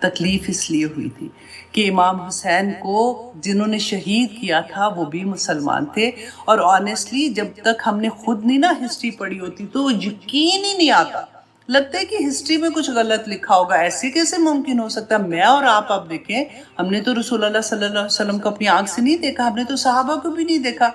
تکلیف اس لیے ہوئی تھی کہ امام حسین کو جنہوں نے شہید کیا تھا وہ بھی مسلمان تھے، اور آنیسٹلی جب تک ہم نے خود نہیں نا ہسٹری پڑھی ہوتی تو یقین ہی نہیں آتا، لگتا ہے کہ ہسٹری میں کچھ غلط لکھا ہوگا، ایسے کیسے ممکن ہو سکتا ہے؟ میں اور آپ دیکھیں، ہم نے تو رسول اللہ صلی اللہ علیہ وسلم کو اپنی آنکھ سے نہیں دیکھا، ہم نے تو صحابہ کو بھی نہیں دیکھا،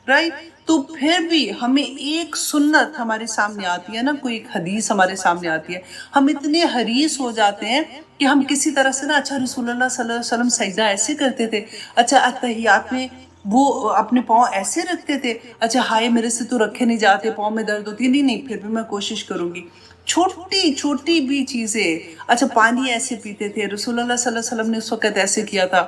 رائٹ؟ تو پھر بھی ہمیں ایک سنت ہمارے سامنے آتی ہے نا، کوئی ایک حدیث ہمارے سامنے آتی ہے، ہم اتنے حریص ہو جاتے ہیں کہ ہم کسی طرح سے نا، اچھا رسول اللہ صلی اللہ علیہ وسلم سجدہ ایسے کرتے تھے، اچھا اتحیات میں وہ اپنے پاؤں ایسے رکھتے تھے، اچھا ہائے میرے سے تو رکھے نہیں جاتے، پاؤں میں درد ہوتی ہے، نہیں پھر بھی میں کوشش کروں گی، چھوٹی چھوٹی بھی چیزیں، اچھا پانی ایسے پیتے تھے، رسول اللہ صلی اللہ علیہ وسلم نے اس وقت ایسے کیا تھا،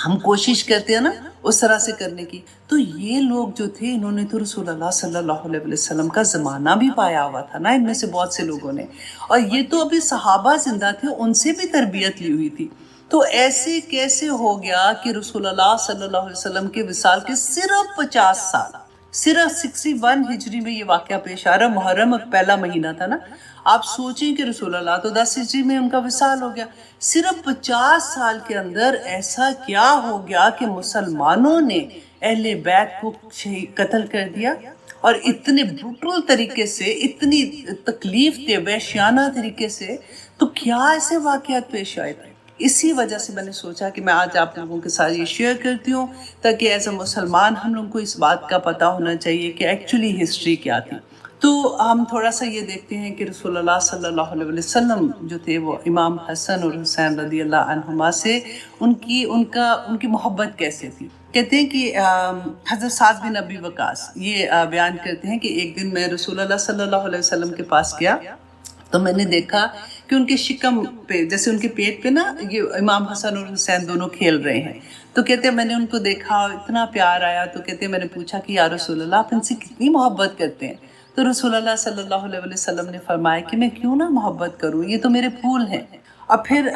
ہم کوشش کرتے ہیں نا اس طرح سے کرنے کی۔ تو یہ لوگ جو تھے انہوں نے تو رسول اللہ صلی اللہ علیہ وسلم کا زمانہ بھی پایا ہوا تھا نا، ان میں سے بہت سے لوگوں نے، اور یہ تو ابھی صحابہ زندہ تھے، ان سے بھی تربیت لی ہوئی تھی، تو ایسے کیسے ہو گیا کہ رسول اللہ صلی اللہ علیہ وسلم کے وصال کے صرف 50 سال، صرف 61 ہجری میں یہ واقعہ پیش آ رہا، محرم پہلا مہینہ تھا نا، آپ سوچیں کہ رسول اللہ تو 10 ہجری میں ان کا وصال ہو گیا، صرف 50 سال کے اندر ایسا کیا ہو گیا کہ مسلمانوں نے اہل بیت کو قتل کر دیا، اور اتنے بروٹل طریقے سے، اتنی تکلیف دہ وحشیانہ طریقے سے، تو کیا ایسے واقعات پیش آئے تھے؟ اسی وجہ سے میں نے سوچا کہ میں آج آپ لوگوں کے ساتھ یہ شیئر کرتی ہوں، تاکہ ایز اے مسلمان ہم لوگوں کو اس بات کا پتہ ہونا چاہیے کہ ایکچولی ہسٹری کیا تھی۔ تو ہم تھوڑا سا یہ دیکھتے ہیں کہ رسول اللہ صلی اللہ علیہ وسلم جو تھے وہ امام حسن اور حسین رضی اللہ عنہما سے ان کی محبت کیسے تھی۔ کہتے ہیں کہ حضرت سعد بن ابی وقاص یہ بیان کرتے ہیں کہ ایک دن میں رسول اللہ صلی اللہ علیہ وسلم کے پاس گیا تو میں نے دیکھا کہ ان کے شکم پہ، جیسے ان کے پیٹ پہ نا، یہ امام حسن اور حسین دونوں کھیل رہے ہیں، تو کہتے ہیں میں نے ان کو دیکھا، اتنا پیار آیا، تو کہتے ہیں میں نے پوچھا کہ یا رسول اللہ آپ ان سے کتنی محبت کرتے ہیں؟ تو رسول اللہ صلی اللہ علیہ وسلم نے فرمایا کہ میں کیوں نہ محبت کروں، یہ تو میرے پھول ہیں۔ اور پھر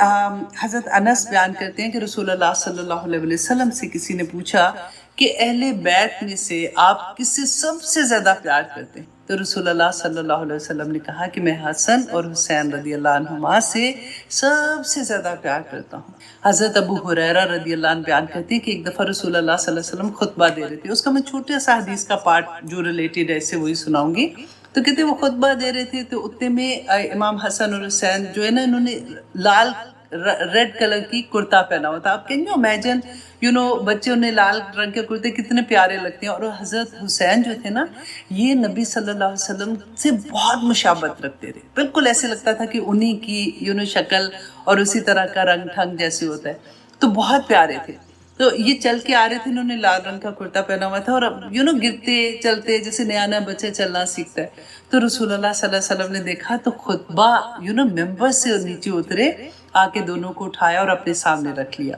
حضرت انس بیان کرتے ہیں کہ رسول اللہ صلی اللہ علیہ وسلم سے کسی نے پوچھا کہ اہل بیت میں سے آپ کس سے سب سے زیادہ پیار کرتے ہیں؟ تو رسول اللہ صلی اللہ علیہ وسلم نے کہا کہ میں حسن اور حسین رضی اللہ عنہما سے سب سے زیادہ پیار کرتا ہوں۔ حضرت ابو ہریرہ رضی اللہ عنہ بیان کرتے ہیں کہ ایک دفعہ رسول اللہ صلی اللہ علیہ وسلم خطبہ دے رہے تھے، اس کا میں چھوٹا سا حدیث کا پارٹ جو ریلیٹڈ ہے اسے وہی سناؤں گی۔ تو کہتے ہیں وہ خطبہ دے رہے تھے تو اتنے میں امام حسن اور حسین جو ہے نا، انہوں نے لال ریڈ کلر کی کرتا پہنا ہوا تھا۔ آپ کین یو امیجن، بچے انہیں لال رنگ کے کرتے کتنے پیارے لگتے ہیں، اور حضرت حسین جو تھے نا، یہ نبی صلی اللہ علیہ وسلم سے بہت مشابہت رکھتے تھے، بالکل ایسے لگتا تھا کہ انہی کی شکل اور اسی طرح کا رنگ ٹھنگ جیسے ہوتا ہے، تو بہت پیارے تھے۔ تو یہ چل کے آ رہے تھے، انہوں نے لال رنگ کا کرتا پہنا ہوا تھا، اور گرتے چلتے جیسے نیا نیا بچہ چلنا سیکھتا ہے۔ تو رسول اللہ صلی اللہ علیہ وسلم نے دیکھا تو خطبہ ممبر سے نیچے اترے، آ کے دونوں کو اٹھایا اور اپنے سامنے رکھ لیا،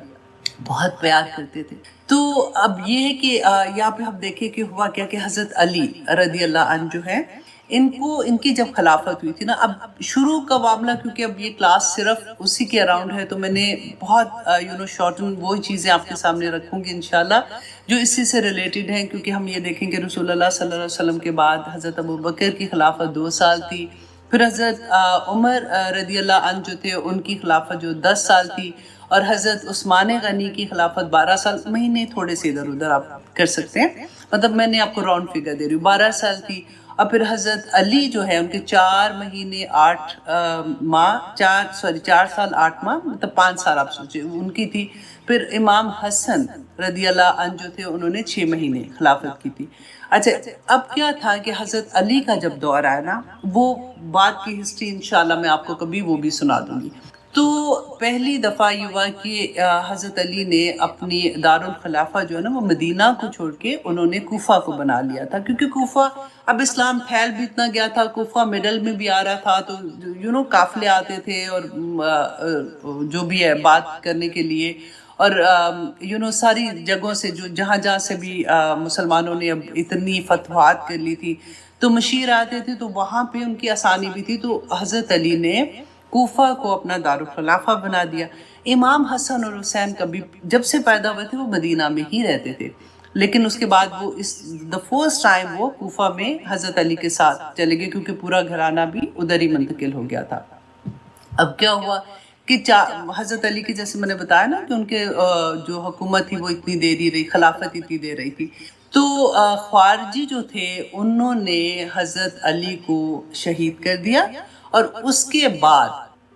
بہت پیار کرتے تھے۔ تو اب یہ ہے کہ یہاں پہ ہم دیکھیں کہ ہوا کیا کہ حضرت علی رضی اللہ عنہ جو ہے، ان کی جب خلافت ہوئی تھی نا، اب شروع کا معاملہ، کیونکہ اب یہ کلاس صرف اسی کے اراؤنڈ ہے، تو میں نے بہت شارٹن وہی چیزیں آپ کے سامنے رکھوں گی انشاءاللہ جو اسی سے ریلیٹڈ ہیں، کیونکہ ہم یہ دیکھیں کہ رسول اللہ صلی اللہ علیہ وسلم کے بعد حضرت ابو بکر کی خلافت 2 سال تھی، پھر حضرت عمر رضی اللہ عنہ جو تھے ان کی خلافت جو 10 سال تھی، اور حضرت عثمان غنی کی خلافت 12 سال، مہینے تھوڑے سے ادھر ادھر آپ کر سکتے ہیں، مطلب میں نے آپ کو راؤنڈ فگر دے رہی ہوں، 12 سال تھی۔ اور پھر حضرت علی جو ہے ان کے 4 مہینے 8 ماہ 4 سال 8 ماہ، مطلب 5 سال آپ سوچیں ان کی تھی۔ پھر امام حسن رضی اللہ عنہ جو تھے انہوں نے 6 مہینے خلافت کی تھی۔ اچھا، اب کیا تھا کہ حضرت علی کا جب دور آیا نا، وہ بات کی ہسٹری انشاءاللہ میں آپ کو کبھی وہ بھی سنا دوں گی۔ تو پہلی دفعہ یہ ہوا کہ حضرت علی نے اپنی دارالخلافہ جو ہے نا وہ مدینہ کو چھوڑ کے انہوں نے کوفہ کو بنا لیا تھا، کیونکہ کوفہ اب اسلام پھیل بھی اتنا گیا تھا، کوفہ مڈل میں بھی آ رہا تھا، تو قافلے آتے تھے اور جو بھی ہے بات کرنے کے لیے، اور ساری جگہوں سے جہاں سے بھی مسلمانوں نے اب اتنی فتوحات کر لی تھی تو مشیر آتے تھے، تو وہاں پہ ان کی آسانی بھی تھی، تو حضرت علی نے کوفہ کو اپنا دارالخلافہ بنا دیا۔ امام حسن اور حسین کبھی جب سے پیدا ہوئے تھے وہ مدینہ میں ہی رہتے تھے، لیکن اس کے بعد وہ فرسٹ ٹائم وہ کوفہ میں حضرت علی کے ساتھ چلے گئے، کیونکہ پورا گھرانہ بھی ادھر ہی منتقل ہو گیا تھا۔ اب کیا ہوا کہ حضرت علی کی جیسے میں نے بتایا نا کہ ان کے جو حکومت تھی وہ اتنی دیر ہی رہی، خلافت اتنی دیر رہی تھی، تو خوارجی جو تھے انہوں نے حضرت علی کو شہید کر دیا، اور اس کے بعد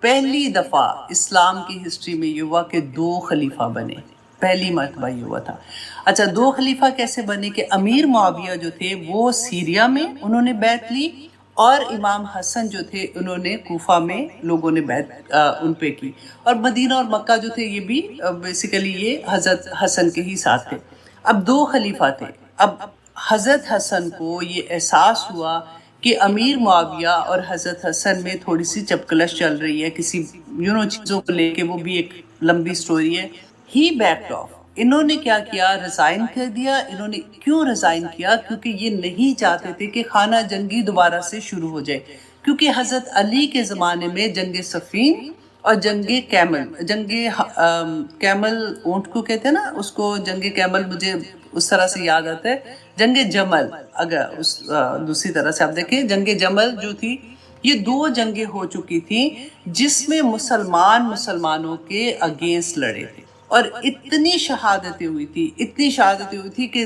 پہلی دفعہ اسلام کی ہسٹری میں یہ ہوا کہ 2 خلیفہ بنے، پہلی مرتبہ یہ ہوا تھا۔ اچھا 2 خلیفہ کیسے بنے کہ امیر معاویہ جو تھے وہ سیریا میں انہوں نے بیعت لی، اور امام حسن جو تھے انہوں نے کوفہ میں لوگوں نے بیعت ان پہ کی، اور مدینہ اور مکہ جو تھے یہ بھی بیسیکلی یہ حضرت حسن کے ہی ساتھ تھے۔ اب 2 خلیفہ تھے، اب حضرت حسن کو یہ احساس ہوا کہ امیر معاویہ اور حضرت حسن میں تھوڑی سی چپکلش چل رہی ہے کسی چیزوں کو لے کے، وہ بھی ایک لمبی سٹوری ہے۔ ہی بیکڈ آف، انہوں نے کیا کیا، ریزائن کر دیا۔ انہوں نے کیوں ریزائن کیا؟ کیونکہ یہ نہیں چاہتے تھے کہ خانہ جنگی دوبارہ سے شروع ہو جائے، کیونکہ حضرت علی کے زمانے میں جنگ صفین اور جنگ کیمل اونٹ کو کہتے ہیں نا، اس کو جنگ کیمل مجھے اس طرح سے یاد آتا ہے، جنگ جمل، اگر اس دوسری طرح سے آپ دیکھیں جنگ جمل جو تھی، یہ 2 جنگیں ہو چکی تھیں جس میں مسلمانوں کے اگینسٹ لڑے تھے، اور اتنی شہادتیں ہوئی تھی کہ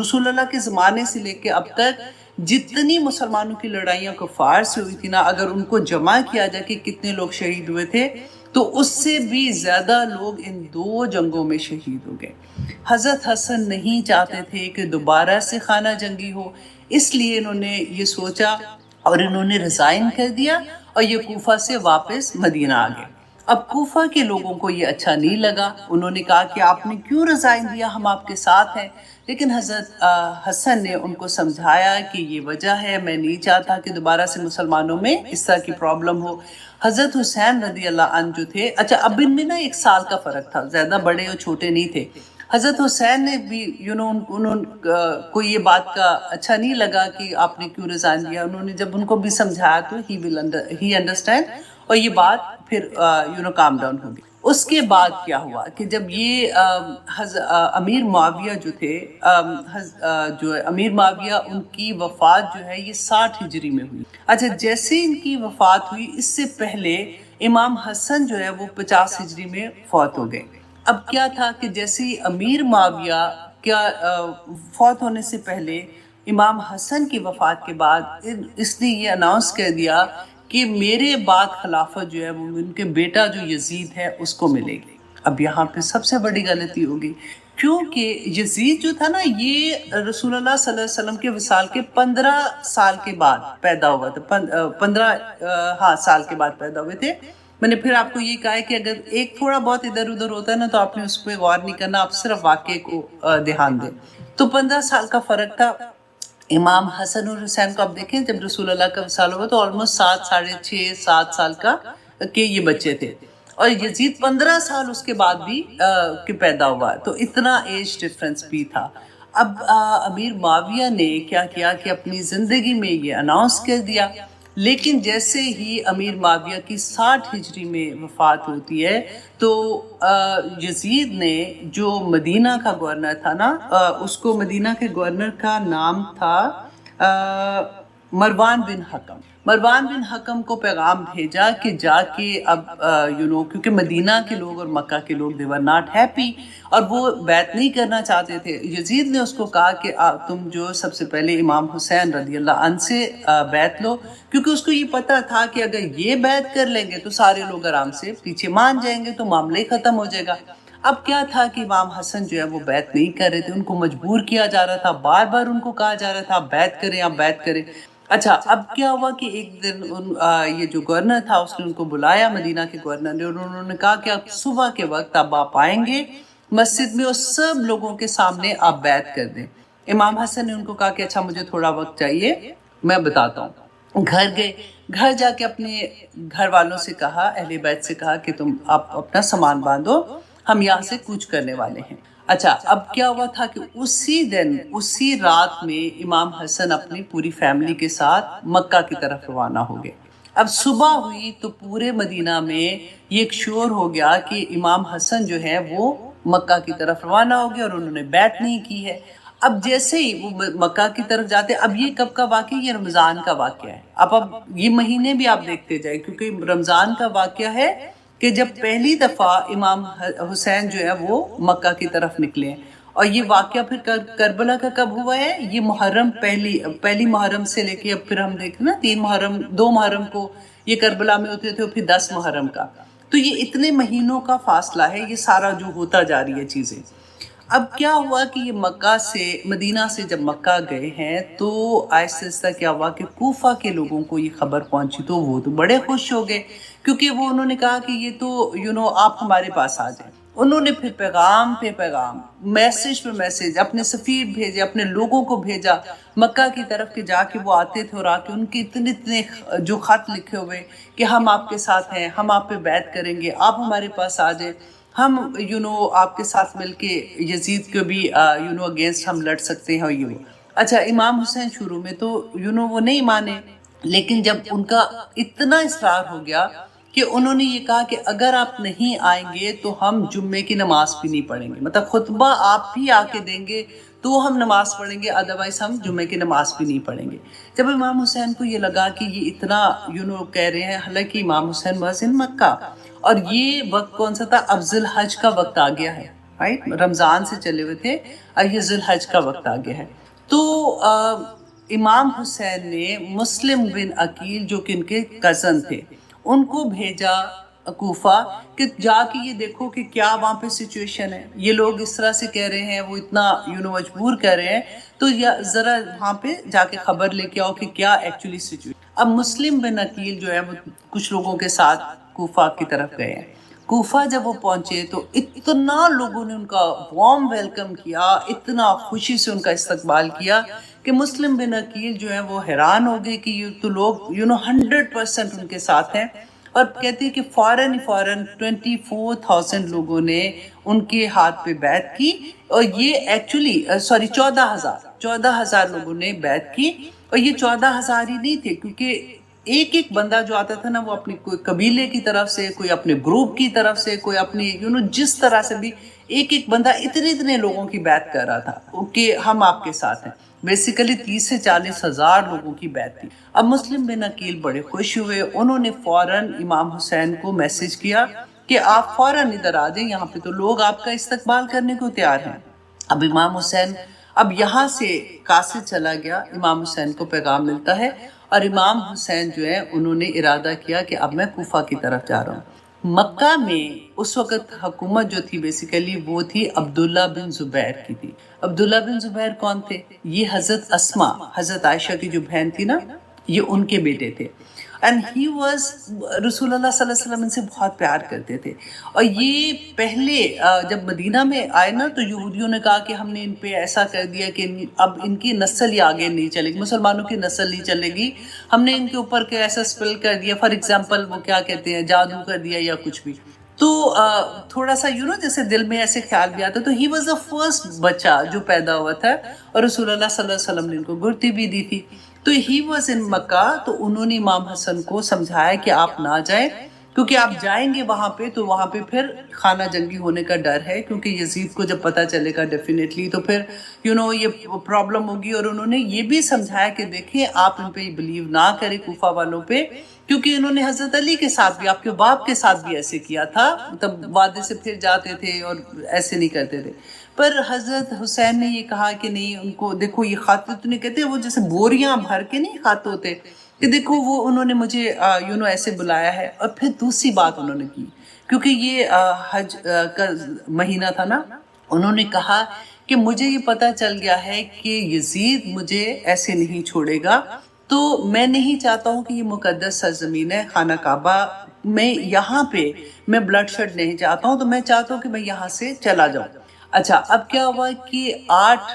رسول اللہ کے زمانے سے لے کے اب تک جتنی مسلمانوں کی لڑائیاں کفار سے ہوئی تھی نا، اگر ان کو جمع کیا جائے کہ کتنے لوگ شہید ہوئے تھے تو اس سے بھی زیادہ لوگ ان 2 جنگوں میں شہید ہو گئے۔ حضرت حسن نہیں چاہتے تھے کہ دوبارہ سے خانہ جنگی ہو، اس لیے انہوں نے یہ سوچا اور انہوں نے ریزائن کر دیا، اور یہ کوفہ سے واپس مدینہ آ گئے۔ اب کوفہ کے لوگوں کو یہ اچھا نہیں لگا، انہوں نے کہا کہ آپ نے کیوں ریزائن دیا، ہم آپ کے ساتھ ہیں۔ لیکن حضرت حسن نے ان کو سمجھایا کہ یہ وجہ ہے، میں نہیں چاہتا کہ دوبارہ سے مسلمانوں میں اس طرح کی پرابلم ہو۔ حضرت حسین رضی اللہ عنہ جو تھے، اچھا اب ان میں نا 1 سال کا فرق تھا، زیادہ بڑے اور چھوٹے نہیں تھے۔ حضرت حسین نے بھی انہوں کو یہ بات کا اچھا نہیں لگا کہ آپ نے کیوں ریزائن دیا، انہوں نے جب ان کو بھی سمجھایا تو ہی انڈرسٹینڈ، اور یہ بات پھر کام ڈاؤن ہو گئی۔ اس کے بعد کیا ہوا کہ جب یہ امیر معاویہ جو تھے، امیر معاویہ ان کی وفات جو ہے یہ 60 ہجری میں ہوئی۔ اچھا جیسے ان کی وفات ہوئی اس سے پہلے امام حسن جو ہے وہ 50 ہجری میں فوت ہو گئے۔ اب کیا تھا کہ جیسے امیر معاویہ کیا فوت ہونے سے پہلے امام حسن کی وفات کے بعد اس نے یہ اناؤنس کر دیا کہ میرے بعد خلافت جو ہے وہ ان کے بیٹا جو یزید ہے اس کو ملے گی۔ اب یہاں پہ سب سے بڑی غلطی ہوگی، کیونکہ یزید جو تھا نا یہ رسول اللہ صلی اللہ علیہ وسلم کے وصال کے 15 سال کے بعد پیدا ہوا تھا، 15 سال کے بعد پیدا ہوئے تھے۔ میں نے پھر آپ کو یہ کہا ہے کہ اگر ایک تھوڑا بہت ادھر ادھر ہوتا ہے نا تو آپ نے اس پہ غور نہیں کرنا، آپ صرف واقعے کو دھیان دیں۔ تو 15 سال کا فرق تھا۔ امام حسن اور حسین کو آپ دیکھیں جب رسول اللہ کا وصال ہوا تو آلموسٹ 7 سال کا کہ یہ بچے تھے، اور یزید 15 سال اس کے بعد بھی کہ پیدا ہوا، تو اتنا ایج ڈفرنس بھی تھا۔ اب امیر معاویہ نے کیا کیا کہ اپنی زندگی میں یہ اناؤنس کر دیا، لیکن جیسے ہی امیر معاویہ کی 60 ہجری میں وفات ہوتی ہے تو یزید نے جو مدینہ کا گورنر تھا نا، اس کو مدینہ کے گورنر کا نام تھا مروان بن حکم کو پیغام بھیجا کہ جا کے اب کیونکہ مدینہ کے لوگ اور مکہ کے لوگ they were not happy اور وہ بیعت نہیں کرنا چاہتے تھے۔ یزید نے اس کو کہا کہ تم جو سب سے پہلے امام حسین رضی اللہ عنہ سے بیعت لو، کیونکہ اس کو یہ پتا تھا کہ اگر یہ بیعت کر لیں گے تو سارے لوگ آرام سے پیچھے مان جائیں گے تو معاملہ ہی ختم ہو جائے گا۔ اب کیا تھا کہ امام حسن جو ہے وہ بیعت نہیں کر رہے تھے، ان کو مجبور کیا جا رہا تھا، بار بار ان کو کہا جا رہا تھا آپ بیعت کریں آپ بیعت کریں۔ اچھا اب کیا ہوا کہ ایک دن یہ جو گورنر تھا اس نے ان کو بلایا، مدینہ کے گورنر نے، اور انہوں نے کہا کہ آپ صبح کے وقت اب آپ آئیں گے مسجد میں اور سب لوگوں کے سامنے آپ بیعت کر دیں۔ امام حسن نے ان کو کہا کہ اچھا مجھے تھوڑا وقت چاہیے میں بتاتا ہوں۔ گھر گئے، گھر جا کے اپنے گھر والوں سے کہا، اہل بیت سے کہا کہ تم آپ اپنا سامان باندھو، ہم یہاں سے کوچ کرنے والے ہیں۔ اچھا اب کیا ہوا تھا کہ اسی دن اسی رات میں امام حسن اپنی پوری فیملی کے ساتھ مکہ کی طرف روانہ ہو گئے۔ اب صبح ہوئی تو پورے مدینہ میں یہ ایک شور ہو گیا کہ امام حسن جو ہے وہ مکہ کی طرف روانہ ہو گئے اور انہوں نے بیعت نہیں کی ہے۔ اب جیسے ہی وہ مکہ کی طرف جاتے، اب یہ کب کا واقعہ؟ یہ رمضان کا واقعہ ہے۔ اب یہ مہینے بھی آپ دیکھتے جائیں کیونکہ رمضان کا واقعہ ہے کہ جب پہلی دفعہ امام حسین جو ہے وہ مکہ کی طرف نکلے ہیں. اور یہ واقعہ پھر کربلا کا کب ہوا ہے؟ یہ محرم پہلی محرم سے لے کے اب پھر ہم دیکھیں نا 3 محرم 2 محرم کو یہ کربلا میں ہوتے تھے اور پھر 10 محرم کا. تو یہ اتنے مہینوں کا فاصلہ ہے، یہ سارا جو ہوتا جا رہی ہے چیزیں. اب کیا ہوا کہ یہ مکہ سے مدینہ سے جب مکہ گئے ہیں تو آہستہ آہستہ کیا ہوا کہ کوفہ کے لوگوں کو یہ خبر پہنچی تو وہ تو بڑے خوش ہو گئے، کیونکہ وہ انہوں نے کہا کہ یہ تو آپ ہمارے پاس آ جائیں. انہوں نے پھر پیغام پہ پیغام، میسج پہ میسج، اپنے سفیر بھیجے، اپنے لوگوں کو بھیجا مکہ کی طرف کہ جا کے وہ آتے تھے، اور آ کے ان کے اتنے جو خط لکھے ہوئے کہ ہم آپ کے ساتھ ہیں، ہم آپ پہ بیعت کریں گے، آپ ہمارے پاس آ جائیں، ہم آپ کے ساتھ مل کے یزید کو بھی اگینسٹ ہم لڑ سکتے ہیں. اور یہ اچھا امام حسین شروع میں تو وہ نہیں مانے، لیکن جب ان کا اتنا اصرار ہو گیا کہ انہوں نے یہ کہا کہ اگر آپ نہیں آئیں گے تو ہم جمعے کی نماز بھی نہیں پڑھیں گے، مطلب خطبہ آپ بھی آ کے دیں گے تو ہم نماز پڑھیں گے، ادروائز ہم جمعے کی نماز بھی نہیں پڑھیں گے. جب امام حسین کو یہ لگا کہ یہ اتنا کہہ رہے ہیں، حالانکہ امام حسین مؤذن مکہ، اور یہ وقت کون سا تھا؟ اب ذی الحج کا وقت آ گیا ہے، رائٹ، رمضان سے چلے ہوئے تھے، اب یہ ذی الحج کا وقت آ گیا ہے. تو امام حسین نے مسلم بن عقیل جو کہ ان کے کزن تھے ان کو بھیجا کوفہ کہ جا کے یہ دیکھو کہ کیا وہاں پہ سچویشن ہے، یہ لوگ اس طرح سے کہہ رہے ہیں، وہ اتنا مجبور کر رہے ہیں، تو ذرا وہاں پہ جا کے خبر لے کے آؤ کہ کیا ایکچولی سچویشن. اب مسلم بن عقیل جو ہے وہ کچھ لوگوں کے ساتھ کوفہ کی طرف گئے ہیں. کوفہ جب وہ پہنچے تو اتنا لوگوں نے ان کا وارم ویلکم کیا، اتنا خوشی سے ان کا استقبال کیا کہ مسلم بن عقیل جو ہے وہ حیران ہو گئے کہ یہ تو لوگ 100% ان کے ساتھ ہیں. اور کہتے ہیں کہ فوراً 24,000 لوگوں نے ان کے ہاتھ پہ بیعت کی، اور یہ ایکچولی 14,000 لوگوں نے بیعت کی. اور یہ 14,000 ہی نہیں تھے، کیونکہ ایک بندہ جو آتا تھا نا وہ اپنی کوئی قبیلے کی طرف سے، کوئی اپنے گروپ کی طرف سے، کوئی اپنی جس طرح سے بھی ایک بندہ اتنے لوگوں کی بیعت کر رہا تھا کہ ہم آپ کے ساتھ ہیں. بیسیکلی 30 سے 40 ہزار لوگوں کی بیعت تھی. اب مسلم بن عقیل بڑے خوش ہوئے، انہوں نے فوراً امام حسین کو میسج کیا کہ آپ فوراً ادھر آ جائیں، یہاں پہ تو لوگ آپ کا استقبال کرنے کو تیار ہیں. اب امام حسین اب یہاں سے قاصد چلا گیا، امام حسین کو پیغام ملتا ہے، اور امام حسین جو ہے انہوں نے ارادہ کیا کہ اب میں کوفہ کی طرف جا رہا ہوں. مکہ میں اس وقت حکومت جو تھی بیسیکلی وہ تھی عبداللہ بن زبیر کی تھی. عبداللہ بن زبیر کون تھے؟ یہ حضرت اسما، حضرت عائشہ کی جو بہن تھی نا، یہ ان کے بیٹے تھے. اینڈ ہی واز، رسول اللہ صلی اللہ علیہ وسلم ان سے بہت پیار کرتے تھے. اور یہ پہلے جب مدینہ میں آئے نا تو یہودیوں نے کہا کہ ہم نے ان پہ ایسا کر دیا کہ اب ان کی نسل ہی آگے نہیں چلے گی، مسلمانوں کی نسل نہیں چلے گی، ہم نے ان کے اوپر کہ ایسا سپل کر دیا، فار ایگزامپل وہ کیا کہتے ہیں، جادو کر دیا یا کچھ بھی. تو تھوڑا سا جیسے دل میں ایسے خیال بھی آتا. تو ہی واز دا فرسٹ بچہ جو پیدا ہوا تھا، اور رسول اللہ صلی اللہ علیہ وسلم نے ان کو گرتی بھی دی تھی. تو ہی واز ان مکہ. تو انہوں نے امام حسن کو سمجھایا کہ آپ نہ جائیں، کیونکہ آپ جائیں گے وہاں پہ تو وہاں پہ پھر خانہ جنگی ہونے کا ڈر ہے، کیونکہ یزید کو جب پتہ چلے گا ڈیفینیٹلی تو پھر یہ پرابلم ہوگی. اور انہوں نے یہ بھی سمجھایا کہ دیکھیں آپ ان پہ بلیو نہ کریں، کوفہ والوں پہ، کیونکہ انہوں نے حضرت علی کے ساتھ بھی، آپ کے باپ کے ساتھ بھی ایسے کیا تھا، تب وعدے سے پھر جاتے تھے اور ایسے نہیں کرتے تھے. پر حضرت حسین نے یہ کہا کہ نہیں، ان کو دیکھو یہ خط تو نہیں کہتے، وہ جیسے بوریاں بھر کے نہیں خط ہوتے، کہ دیکھو وہ انہوں نے مجھے ایسے بلایا ہے. اور پھر دوسری بات انہوں نے کی، کیونکہ یہ حج کا مہینہ تھا نا، انہوں نے کہا کہ مجھے یہ پتہ چل گیا ہے کہ یزید مجھے ایسے نہیں چھوڑے گا، تو میں نہیں چاہتا ہوں کہ یہ مقدس سرزمین ہے خانہ کعبہ، میں یہاں پہ میں بلڈ شیڈ نہیں چاہتا ہوں، تو میں چاہتا ہوں کہ میں یہاں سے چلا جاؤں. اچھا اب کیا ہوا کہ 8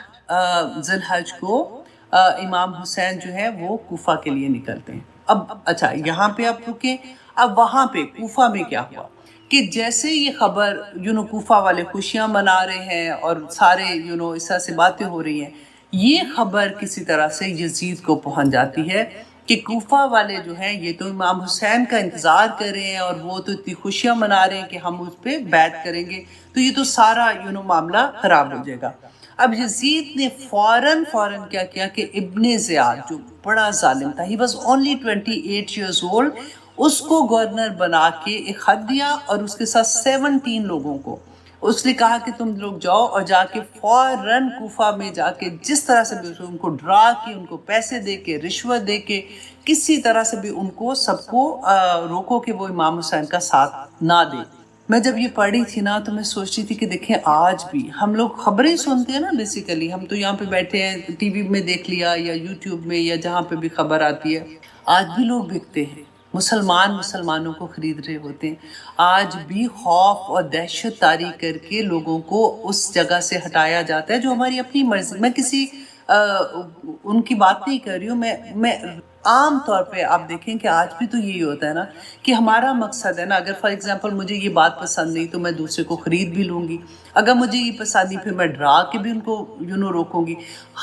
ذی الحج کو امام حسین جو ہے وہ کوفہ کے لیے نکلتے ہیں. اب اچھا یہاں پہ آپ رکیں. اب وہاں پہ کوفہ میں کیا ہوا کہ جیسے یہ خبر کوفہ والے خوشیاں منا رہے ہیں اور سارے اس طرح سے باتیں ہو رہی ہیں، یہ خبر کسی طرح سے یزید کو پہنچ جاتی ہے کہ کوفہ والے جو ہیں یہ تو امام حسین کا انتظار کر رہے ہیں، اور وہ تو اتنی خوشیاں منا رہے ہیں کہ ہم اس پہ بیعت کریں گے، تو یہ تو سارا معاملہ خراب ہو جائے گا. اب یزید نے فوراً کیا کہ ابن زیاد جو بڑا ظالم تھا، he was only 28 years old، اس کو گورنر بنا کے ایک خط دیا اور اس کے ساتھ 17 لوگوں کو اس نے کہا کہ تم لوگ جاؤ اور جا کے فوراً کوفہ میں جا کے جس طرح سے بھی ان کو ڈرا کے، ان کو پیسے دے کے، رشوت دے کے، کسی طرح سے بھی ان کو سب کو روکو کہ وہ امام حسین کا ساتھ نہ دے۔ میں جب یہ پڑھی تھی نا تو میں سوچ رہی تھی کہ دیکھیں آج بھی ہم لوگ خبریں سنتے ہیں نا، بیسیکلی ہم تو یہاں پہ بیٹھے ہیں، ٹی وی میں دیکھ لیا یا یوٹیوب میں یا جہاں پہ بھی خبر آتی ہے، آج بھی لوگ بکتے ہیں، مسلمانوں کو خرید رہے ہوتے ہیں، آج بھی خوف اور دہشت طاری کر کے لوگوں کو اس جگہ سے ہٹایا جاتا ہے جو ہماری اپنی مرضی۔ میں کسی ان کی بات نہیں کر رہی ہوں، میں عام طور پہ آپ دیکھیں کہ آج بھی تو یہی ہوتا ہے نا کہ ہمارا مقصد ہے نا، اگر فار ایگزامپل مجھے یہ بات پسند نہیں تو میں دوسرے کو خرید بھی لوں گی، اگر مجھے یہ پسند نہیں پھر میں ڈرا کے بھی ان کو روکوں گی،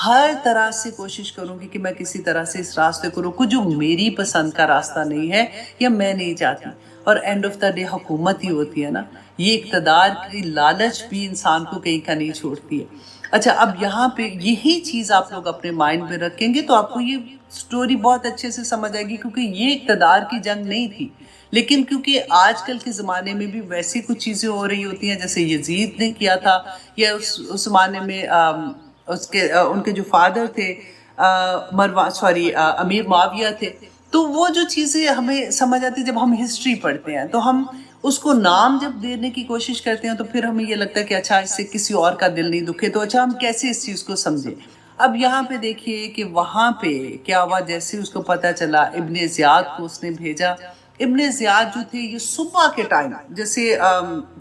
ہر طرح سے کوشش کروں گی کہ میں کسی طرح سے اس راستے کو روکوں جو میری پسند کا راستہ نہیں ہے یا میں نہیں چاہتی۔ اور اینڈ آف دا ڈے حکومت ہی ہوتی ہے نا، یہ اقتدار کی لالچ بھی انسان کو کہیں کا نہیں چھوڑتی ہے۔ اچھا، اب یہاں پہ یہی چیز آپ لوگ اپنے مائنڈ میں رکھیں گے تو آپ کو یہ سٹوری بہت اچھے سے سمجھ آئے گی، کیونکہ یہ اقتدار کی جنگ نہیں تھی، لیکن کیونکہ آج کل کے زمانے میں بھی ویسی کچھ چیزیں ہو رہی ہوتی ہیں جیسے یزید نے کیا تھا، یا اس زمانے میں ان کے جو فادر تھے امیر معاویہ تھے، تو وہ جو چیزیں ہمیں سمجھ آتی جب ہم ہسٹری پڑھتے ہیں تو ہم اس کو نام جب دینے کی کوشش کرتے ہیں تو پھر ہمیں یہ لگتا ہے کہ اچھا اس سے کسی اور کا دل نہیں دکھے، تو اچھا ہم کیسے اس چیز کو سمجھیں۔ اب یہاں پہ دیکھیے کہ وہاں پہ کیا ہوا، جیسے اس کو پتہ چلا ابن زیاد کو اس نے بھیجا۔ ابن زیاد جو تھے یہ صبح کے ٹائم، جیسے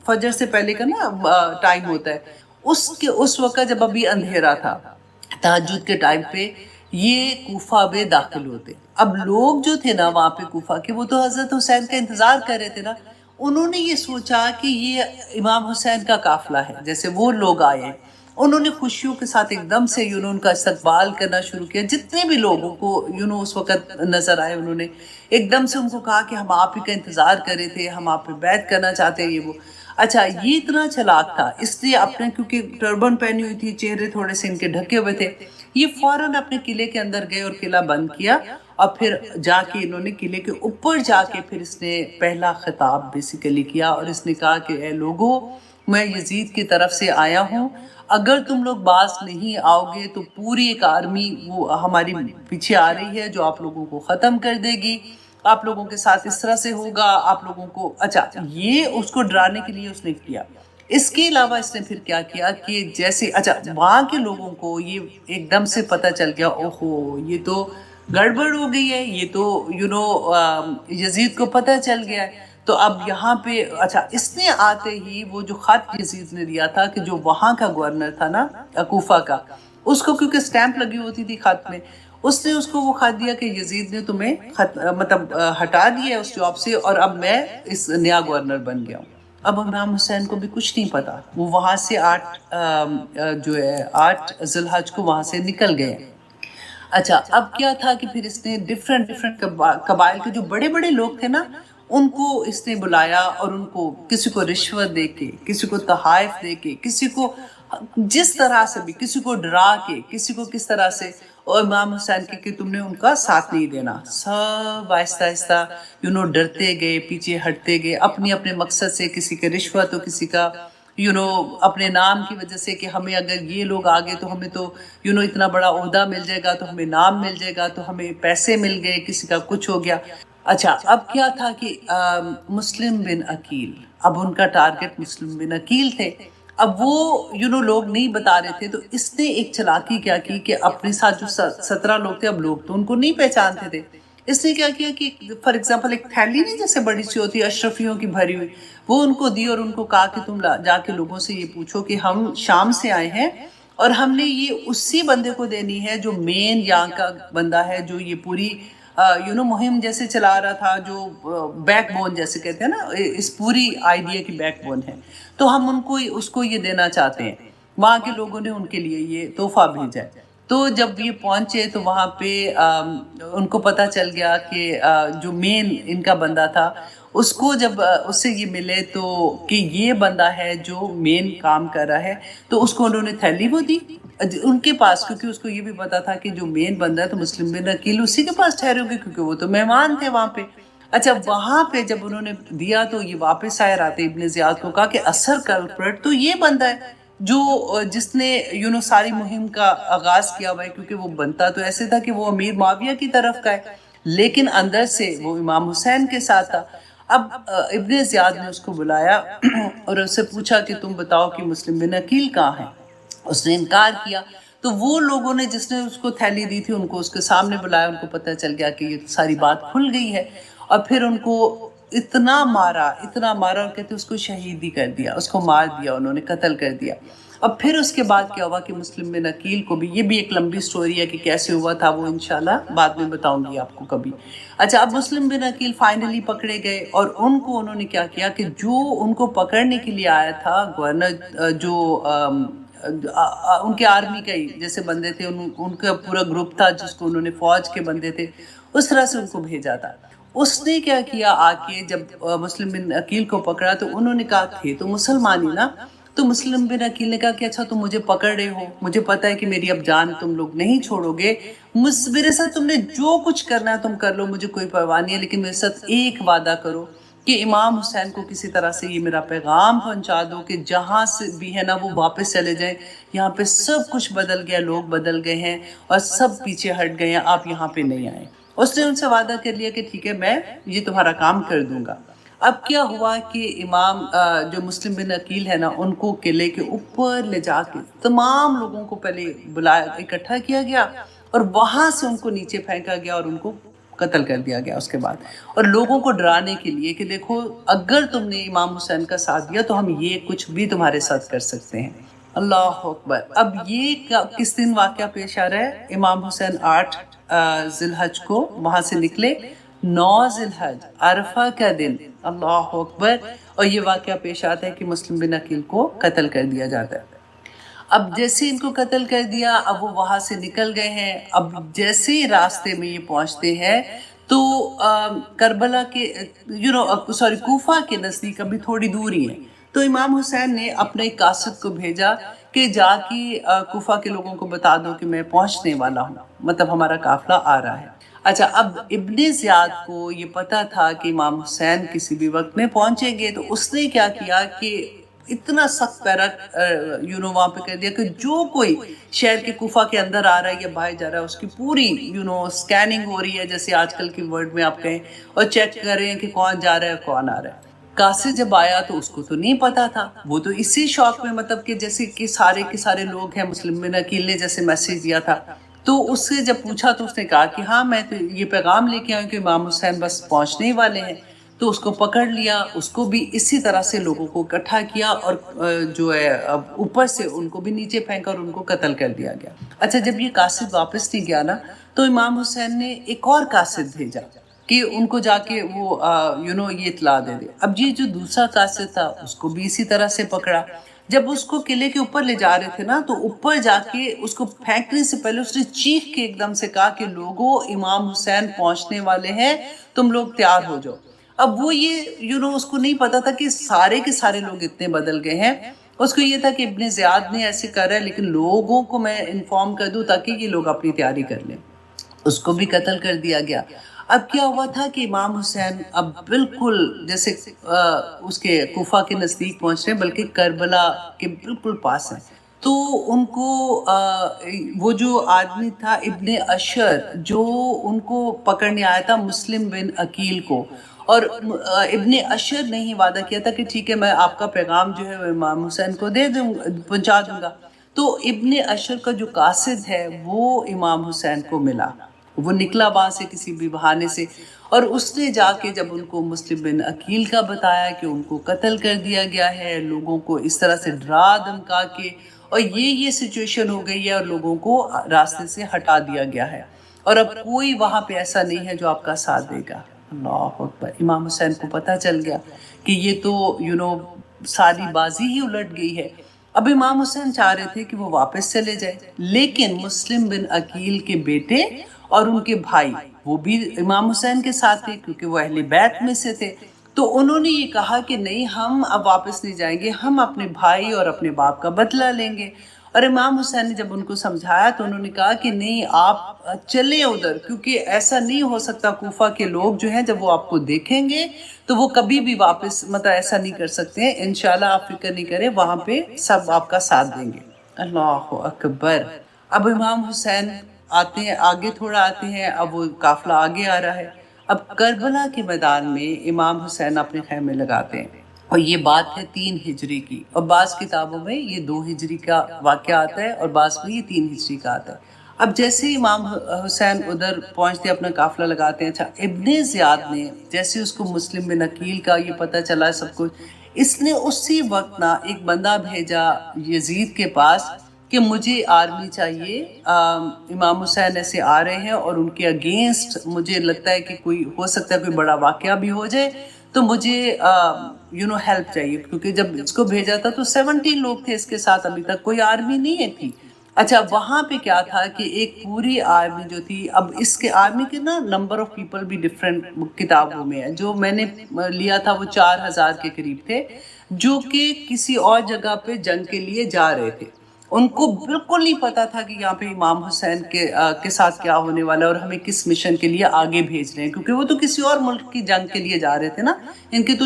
فجر سے پہلے کا نا ٹائم ہوتا ہے، اس وقت جب ابھی اندھیرا تھا، تہجد کے ٹائم پہ یہ کوفہ میں داخل ہوتے۔ اب لوگ جو تھے نا وہاں پہ کوفہ کے، وہ تو حضرت حسین کا انتظار کر رہے تھے نا، انہوں نے یہ سوچا کہ یہ امام حسین کا قافلہ ہے، جیسے وہ لوگ آئے ہیں، انہوں نے خوشیوں کے ساتھ ایک دم سے ان کا استقبال کرنا شروع کیا۔ جتنے بھی لوگوں کو اس وقت نظر آئے، انہوں نے ایک دم سے ان کو کہا کہ ہم آپ ہی کا انتظار کر رہے تھے، ہم آپ پہ بیعت کرنا چاہتے ہیں، یہ وہ۔ اچھا، یہ اتنا چلاک تھا، اس لیے اپنے کیونکہ ٹربن پہنی ہوئی تھی، چہرے تھوڑے سے ان کے ڈھکے ہوئے تھے، یہ فوراً اپنے قلعے کے اندر گئے اور قلعہ بند کیا، اور پھر جا کے انہوں نے قلعے کے اوپر جا کے پھر اس نے پہلا خطاب بیسیکلی کیا، اور اس نے کہا کہ اے لوگو، میں یزید کی طرف سے آیا ہوں، اگر تم لوگ باز نہیں آؤ گے تو پوری ایک آرمی وہ ہماری پیچھے آ رہی ہے جو آپ لوگوں کو ختم کر دے گی، آپ لوگوں کے ساتھ اس طرح سے ہوگا، آپ لوگوں کو۔ اچھا، یہ اس کو ڈرانے کے لیے اس نے کیا۔ اس کے علاوہ اس نے پھر کیا کیا کہ جیسے اچھا وہاں کے لوگوں کو یہ ایک دم سے پتہ چل گیا، اوہو یہ تو گڑبڑ ہو گئی ہے، یہ تو یزید کو پتہ چل گیا ہے۔ تو اب یہاں پہ اچھا اس نے آتے ہی وہ جو خط یزید نے دیا تھا کہ جو وہاں کا گورنر تھا نا کوفہ کا، اس کو کیونکہ سٹیمپ لگی ہوتی تھی خط میں، اس نے اس کو وہ خط دیا کہ یزید نے تمہیں مطلب ہٹا دیا اس جاب سے، اور اب میں اس نیا گورنر بن گیا ہوں۔ اب امام حسین کو بھی کچھ نہیں پتا، وہ وہاں سے 8 ذی الحج کو وہاں سے نکل گئے۔ اچھا، اب کیا تھا کہ پھر اس نے ڈیفرنٹ قبائل کے جو بڑے بڑے لوگ تھے نا، ان کو اس نے بلایا اور ان کو کسی کو رشوت دے کے، کسی کو تحائف دے کے، کسی کو جس طرح سے بھی، کسی کو ڈرا کے، کسی کو کس طرح سے، اور امام حسین کہ تم نے ان کا ساتھ نہیں دینا۔ سب آہستہ آہستہ ڈرتے گئے، پیچھے ہٹتے گئے اپنی اپنے مقصد سے، کسی کے رشوت ہو، کسی کا اپنے نام کی وجہ سے کہ ہمیں اگر یہ لوگ آگے تو ہمیں تو اتنا بڑا عہدہ مل جائے گا، تو ہمیں نام مل جائے گا، تو ہمیں پیسے مل گئے، کسی کا کچھ ہو گیا۔ اچھا، اب کیا تھا کہ مسلم بن عقیل، اب ان کا ٹارگٹ مسلم بن عقیل تھے۔ اب وہ لوگ نہیں بتا رہے تھے، تو اس نے ایک چلاکی کیا کی کہ اپنے ساتھ جو 17 لوگ تھے، اب لوگ تو ان کو نہیں پہچانتے تھے، اس نے کیا کیا کہ فار ایگزامپل ایک تھیلی نہیں جیسے بڑی سی ہوتی ہے اشرفیوں کی بھری ہوئی، وہ ان کو دی اور ان کو کہا کہ تم جا کے لوگوں سے یہ پوچھو کہ ہم شام سے آئے ہیں اور ہم نے یہ اسی بندے کو دینی ہے جو مین یہاں کا بندہ ہے، جو یہ پوری مہم جیسے چلا رہا تھا، جو بیک بون جیسے کہتے ہیں نا، اس پوری آئیڈیا کی بیک بون ہے، تو ہم اس کو یہ دینا چاہتے ہیں۔ وہاں کے لوگوں نے ان کے لیے یہ تحفہ بھیجا ہے۔ تو جب یہ پہنچے تو وہاں پہ ان کو پتہ چل گیا کہ جو مین ان کا بندہ تھا، اس کو جب اس سے یہ ملے تو کہ یہ بندہ ہے جو مین کام کر رہا ہے، تو اس کو انہوں نے تھیلی وہ دی ان کے پاس، کیونکہ اس کو یہ بھی پتا تھا کہ جو مین بندہ ہے تو مسلم بن عقیل اسی کے پاس ٹھہرے ہوگے، کیونکہ وہ تو مہمان تھے وہاں پہ۔ اچھا وہاں پہ جب انہوں نے دیا تو یہ واپس آئے، راتے ابن زیاد کو کہا کہ اثر کلپریٹ تو یہ بندہ ہے جو جس نے ساری مہم کا آغاز کیا ہوا ہے، کیونکہ وہ بنتا تو ایسے تھا کہ وہ امیر معاویہ کی طرف کا ہے، لیکن اندر سے وہ امام حسین کے ساتھ تھا۔ اب ابن زیاد نے اس کو بلایا اور اس سے پوچھا کہ تم بتاؤ کہ مسلم بن عقیل کہاں ہے؟ اس نے انکار کیا۔ تو وہ لوگوں نے جس نے اس کو تھیلی دی تھی ان کو اس کے سامنے بلایا، ان کو پتہ چل گیا کہ یہ ساری بات کھل گئی ہے، اور پھر ان کو اتنا مارا اور کہتے اس کو شہید ہی کر دیا، اس کو مار دیا، انہوں نے قتل کر دیا۔ اب پھر اس کے بعد کیا ہوا کہ مسلم بن عقیل کو بھی، یہ بھی ایک لمبی سٹوری ہے کہ کیسے ہوا تھا، وہ انشاءاللہ بعد میں بتاؤں گی آپ کو کبھی۔ اچھا اب مسلم بن عقیل فائنلی پکڑے گئے، اور انہوں نے کیا کیا کہ جو ان کو پکڑنے کے لیے آیا تھا گورنر، جو ان کے آرمی کا ہی جیسے بندے تھے، ان کا پورا گروپ تھا جس کو انہوں نے فوج کے بندے تھے، اس طرح سے ان کو بھیجا تھا۔ اس نے کیا کیا، آ کے جب مسلم بن عقیل کو پکڑا تو انہوں نے کہا تھے تو مسلمان ہی نا، تو مسلم بن عقیل نے کہا کہ اچھا تم مجھے پکڑ رہے ہو، مجھے پتا ہے کہ میری اب جان تم لوگ نہیں چھوڑو گے، میرے ساتھ تم نے جو کچھ کرنا ہے تم کر لو، مجھے کوئی پرواہ نہیں ہے، لیکن میرے ساتھ ایک وعدہ کرو کہ امام حسین کو کسی طرح سے یہ میرا پیغام پہنچا دو کہ جہاں سے بھی ہے نا وہ واپس چلے جائیں، یہاں پہ سب کچھ بدل گیا، لوگ بدل گئے ہیں اور سب پیچھے ہٹ گئے ہیں، آپ یہاں پہ نہیں آئیں۔ اس نے ان سے وعدہ کر لیا کہ ٹھیک ہے میں یہ تمہارا کام کر دوں گا۔ اب کیا ہوا کہ امام جو مسلم بن عقیل ہے نا، ان کو قلعے کے اوپر لے جا کے تمام لوگوں کو پہلے بلایا، اکٹھا کیا گیا، اور وہاں سے ان کو نیچے پھینکا گیا اور ان کو قتل کر دیا گیا اس کے بعد، اور لوگوں کو ڈرانے کے لیے کہ دیکھو اگر تم نے امام حسین کا ساتھ دیا تو ہم یہ کچھ بھی تمہارے ساتھ کر سکتے ہیں۔ اللہ اکبر۔ اب یہ کس دن واقعہ پیش آ رہا ہے؟ امام حسین 8 ذی الحج کو وہاں سے نکلے، 9 ذی الحج عرفہ کا دن، اللہ اکبر، اور یہ واقعہ پیش آتا ہے کہ مسلم بن عقیل کو قتل کر دیا جاتا ہے۔ اب جیسے ان کو قتل کر دیا، اب وہ وہاں سے نکل گئے ہیں، اب جیسے ہی راستے میں یہ پہنچتے ہیں تو کربلا کے کوفہ کے نزدیک ابھی تھوڑی دوری ہے، تو امام حسین نے اپنے ایک قاصد کو بھیجا کہ جا کے کوفہ کے لوگوں کو بتا دو کہ میں پہنچنے والا ہوں، مطلب ہمارا قافلہ آ رہا ہے۔ اچھا اب ابن زیاد کو یہ پتا تھا کہ امام حسین کسی بھی وقت میں پہنچیں گے، تو اس نے کیا کیا کہ اتنا سخت پیرا وہاں پہ کر دیا کہ جو کوئی شہر کے کوفہ کے اندر آ رہا ہے یا باہر جا رہا ہے اس کی پوری سکیننگ ہو رہی ہے، جیسے آج کل کی ورڈ میں آپ کہیں، اور چیک کر رہے ہیں کہ کون جا رہا ہے کون آ رہا ہے۔ قاصد جب آیا تو اس کو تو نہیں پتا تھا، وہ تو اسی شوق میں، مطلب کہ جیسے کہ سارے کے سارے لوگ ہیں، مسلم بن عقیل نے جیسے میسیج دیا تھا، تو اس سے جب پوچھا تو اس نے کہا کہ ہاں میں تو یہ پیغام لے کے آیا کہ امام حسین بس پہنچنے ہی والے ہیں۔ تو اس کو پکڑ لیا، اس کو بھی اسی طرح سے لوگوں کو اکٹھا کیا، اور جو ہے اوپر سے ان کو بھی نیچے پھینکا اور ان کو قتل کر دیا گیا۔ اچھا جب یہ قاصد واپس نہیں گیا نا، تو امام حسین نے ایک اور قاصد بھیجا کہ ان کو جا کے وہ یہ اطلاع دے دے۔ اب یہ جو دوسرا قاصد تھا اس کو بھی اسی طرح سے پکڑا، جب اس کو قلعے کے اوپر لے جا رہے تھے نا، تو اوپر جا کے اس کو پھینکنے سے پہلے اس نے چیخ کے ایک دم سے کہا کہ لوگوں امام حسین پہنچنے والے ہیں، تم لوگ تیار ہو جاؤ۔ اب وہ یہ اس کو نہیں پتا تھا کہ سارے کے سارے لوگ اتنے بدل گئے ہیں، اس کو یہ تھا کہ ابن زیاد نے ایسے کر رہا ہے، لیکن لوگوں کو میں انفارم کر دوں تاکہ یہ لوگ اپنی تیاری کر لیں۔ اس کو بھی قتل کر دیا گیا۔ اب کیا ہوا تھا کہ امام حسین اب بالکل جیسے اس کے کوفہ کے نزدیک پہنچ رہے ہیں، بلکہ کربلا کے بالکل پاس ہیں، تو ان کو وہ جو آدمی تھا ابن اشر، جو ان کو پکڑنے آیا تھا مسلم بن عقیل کو، اور ابن اشر نے ہی وعدہ کیا تھا کہ ٹھیک ہے میں آپ کا پیغام جو ہے وہ امام حسین کو پہنچا دوں گا۔ تو ابن اشر کا جو قاصد ہے وہ امام حسین کو ملا، وہ نکلا وہاں سے کسی بھی بہانے سے، اور اس نے جا کے جب ان کو مسلم بن عقیل کا بتایا کہ ان کو قتل کر دیا گیا ہے، لوگوں کو اس طرح سے ڈرا دھمکا کے، اور یہ سچویشن ہو گئی ہے اور لوگوں کو راستے سے ہٹا دیا گیا ہے، اور اب کوئی وہاں پہ ایسا نہیں ہے جو آپ کا ساتھ دے گا۔ اللہ اکبر۔ امام حسین کو پتہ چل گیا کہ یہ تو ساری بازی ہی الٹ گئی ہے۔ اب امام حسین چاہ رہے تھے کہ وہ واپس چلے جائے، لیکن مسلم بن عقیل کے بیٹے اور ان کے بھائی وہ بھی امام حسین کے ساتھ تھے، کیونکہ وہ اہل بیت میں سے تھے، تو انہوں نے یہ کہا کہ نہیں ہم اب واپس نہیں جائیں گے، ہم اپنے بھائی اور اپنے باپ کا بدلہ لیں گے، اور امام حسین نے جب ان کو سمجھایا تو انہوں نے کہا کہ نہیں آپ چلیں ادھر، کیونکہ ایسا نہیں ہو سکتا، کوفہ کے لوگ جو ہیں جب وہ آپ کو دیکھیں گے تو وہ کبھی بھی واپس ایسا نہیں کر سکتے ہیں، انشاءاللہ آپ فکر نہیں کریں، وہاں پہ سب آپ کا ساتھ دیں گے۔ اللہ اکبر۔ اب امام حسین آتے ہیں، آگے تھوڑا آتے ہیں، اب وہ قافلہ آگے آ رہا ہے۔ اب کربلا کے میدان میں امام حسین اپنے خیمے لگاتے ہیں، اور یہ بات ہے 3 ہجری کی، اور بعض کتابوں میں یہ 2 ہجری کا واقعہ آتا ہے اور بعض میں یہ 3 ہجری کا آتا ہے۔ اب جیسے امام حسین ادھر پہنچتے اپنا قافلہ لگاتے ہیں، اچھا ابن زیاد نے جیسے اس کو مسلم بن عقیل کا یہ پتہ چلا سب کچھ، اس نے اسی وقت نا ایک بندہ بھیجا یزید کے پاس کہ مجھے آرمی چاہیے، امام حسین ایسے آ رہے ہیں اور ان کے اگینسٹ مجھے لگتا ہے کہ کوئی ہو سکتا ہے کوئی بڑا واقعہ بھی ہو جائے، تو مجھے ہیلپ چاہیے، کیونکہ جب اس کو بھیجا تھا تو 17 لوگ تھے اس کے ساتھ، ابھی تک کوئی آرمی نہیں تھی۔ اچھا وہاں پہ کیا تھا کہ ایک پوری آرمی جو تھی، اب اس کے آرمی کے نا نمبر آف پیپل بھی ڈفرینٹ کتابوں میں ہے، جو میں نے لیا تھا وہ 4000 کے قریب تھے، جو کہ کسی اور جگہ پہ جنگ کے لیے جا رہے تھے۔ ان کو بالکل نہیں پتا تھا کہ یہاں پہ امام حسین کے ساتھ کیا ہونے والا ہے اور ہمیں کس مشن کے لیے آگے بھیج رہے ہیں، کیونکہ وہ تو کسی اور ملک کی جنگ کے لیے جا رہے تھے نا، ان کی تو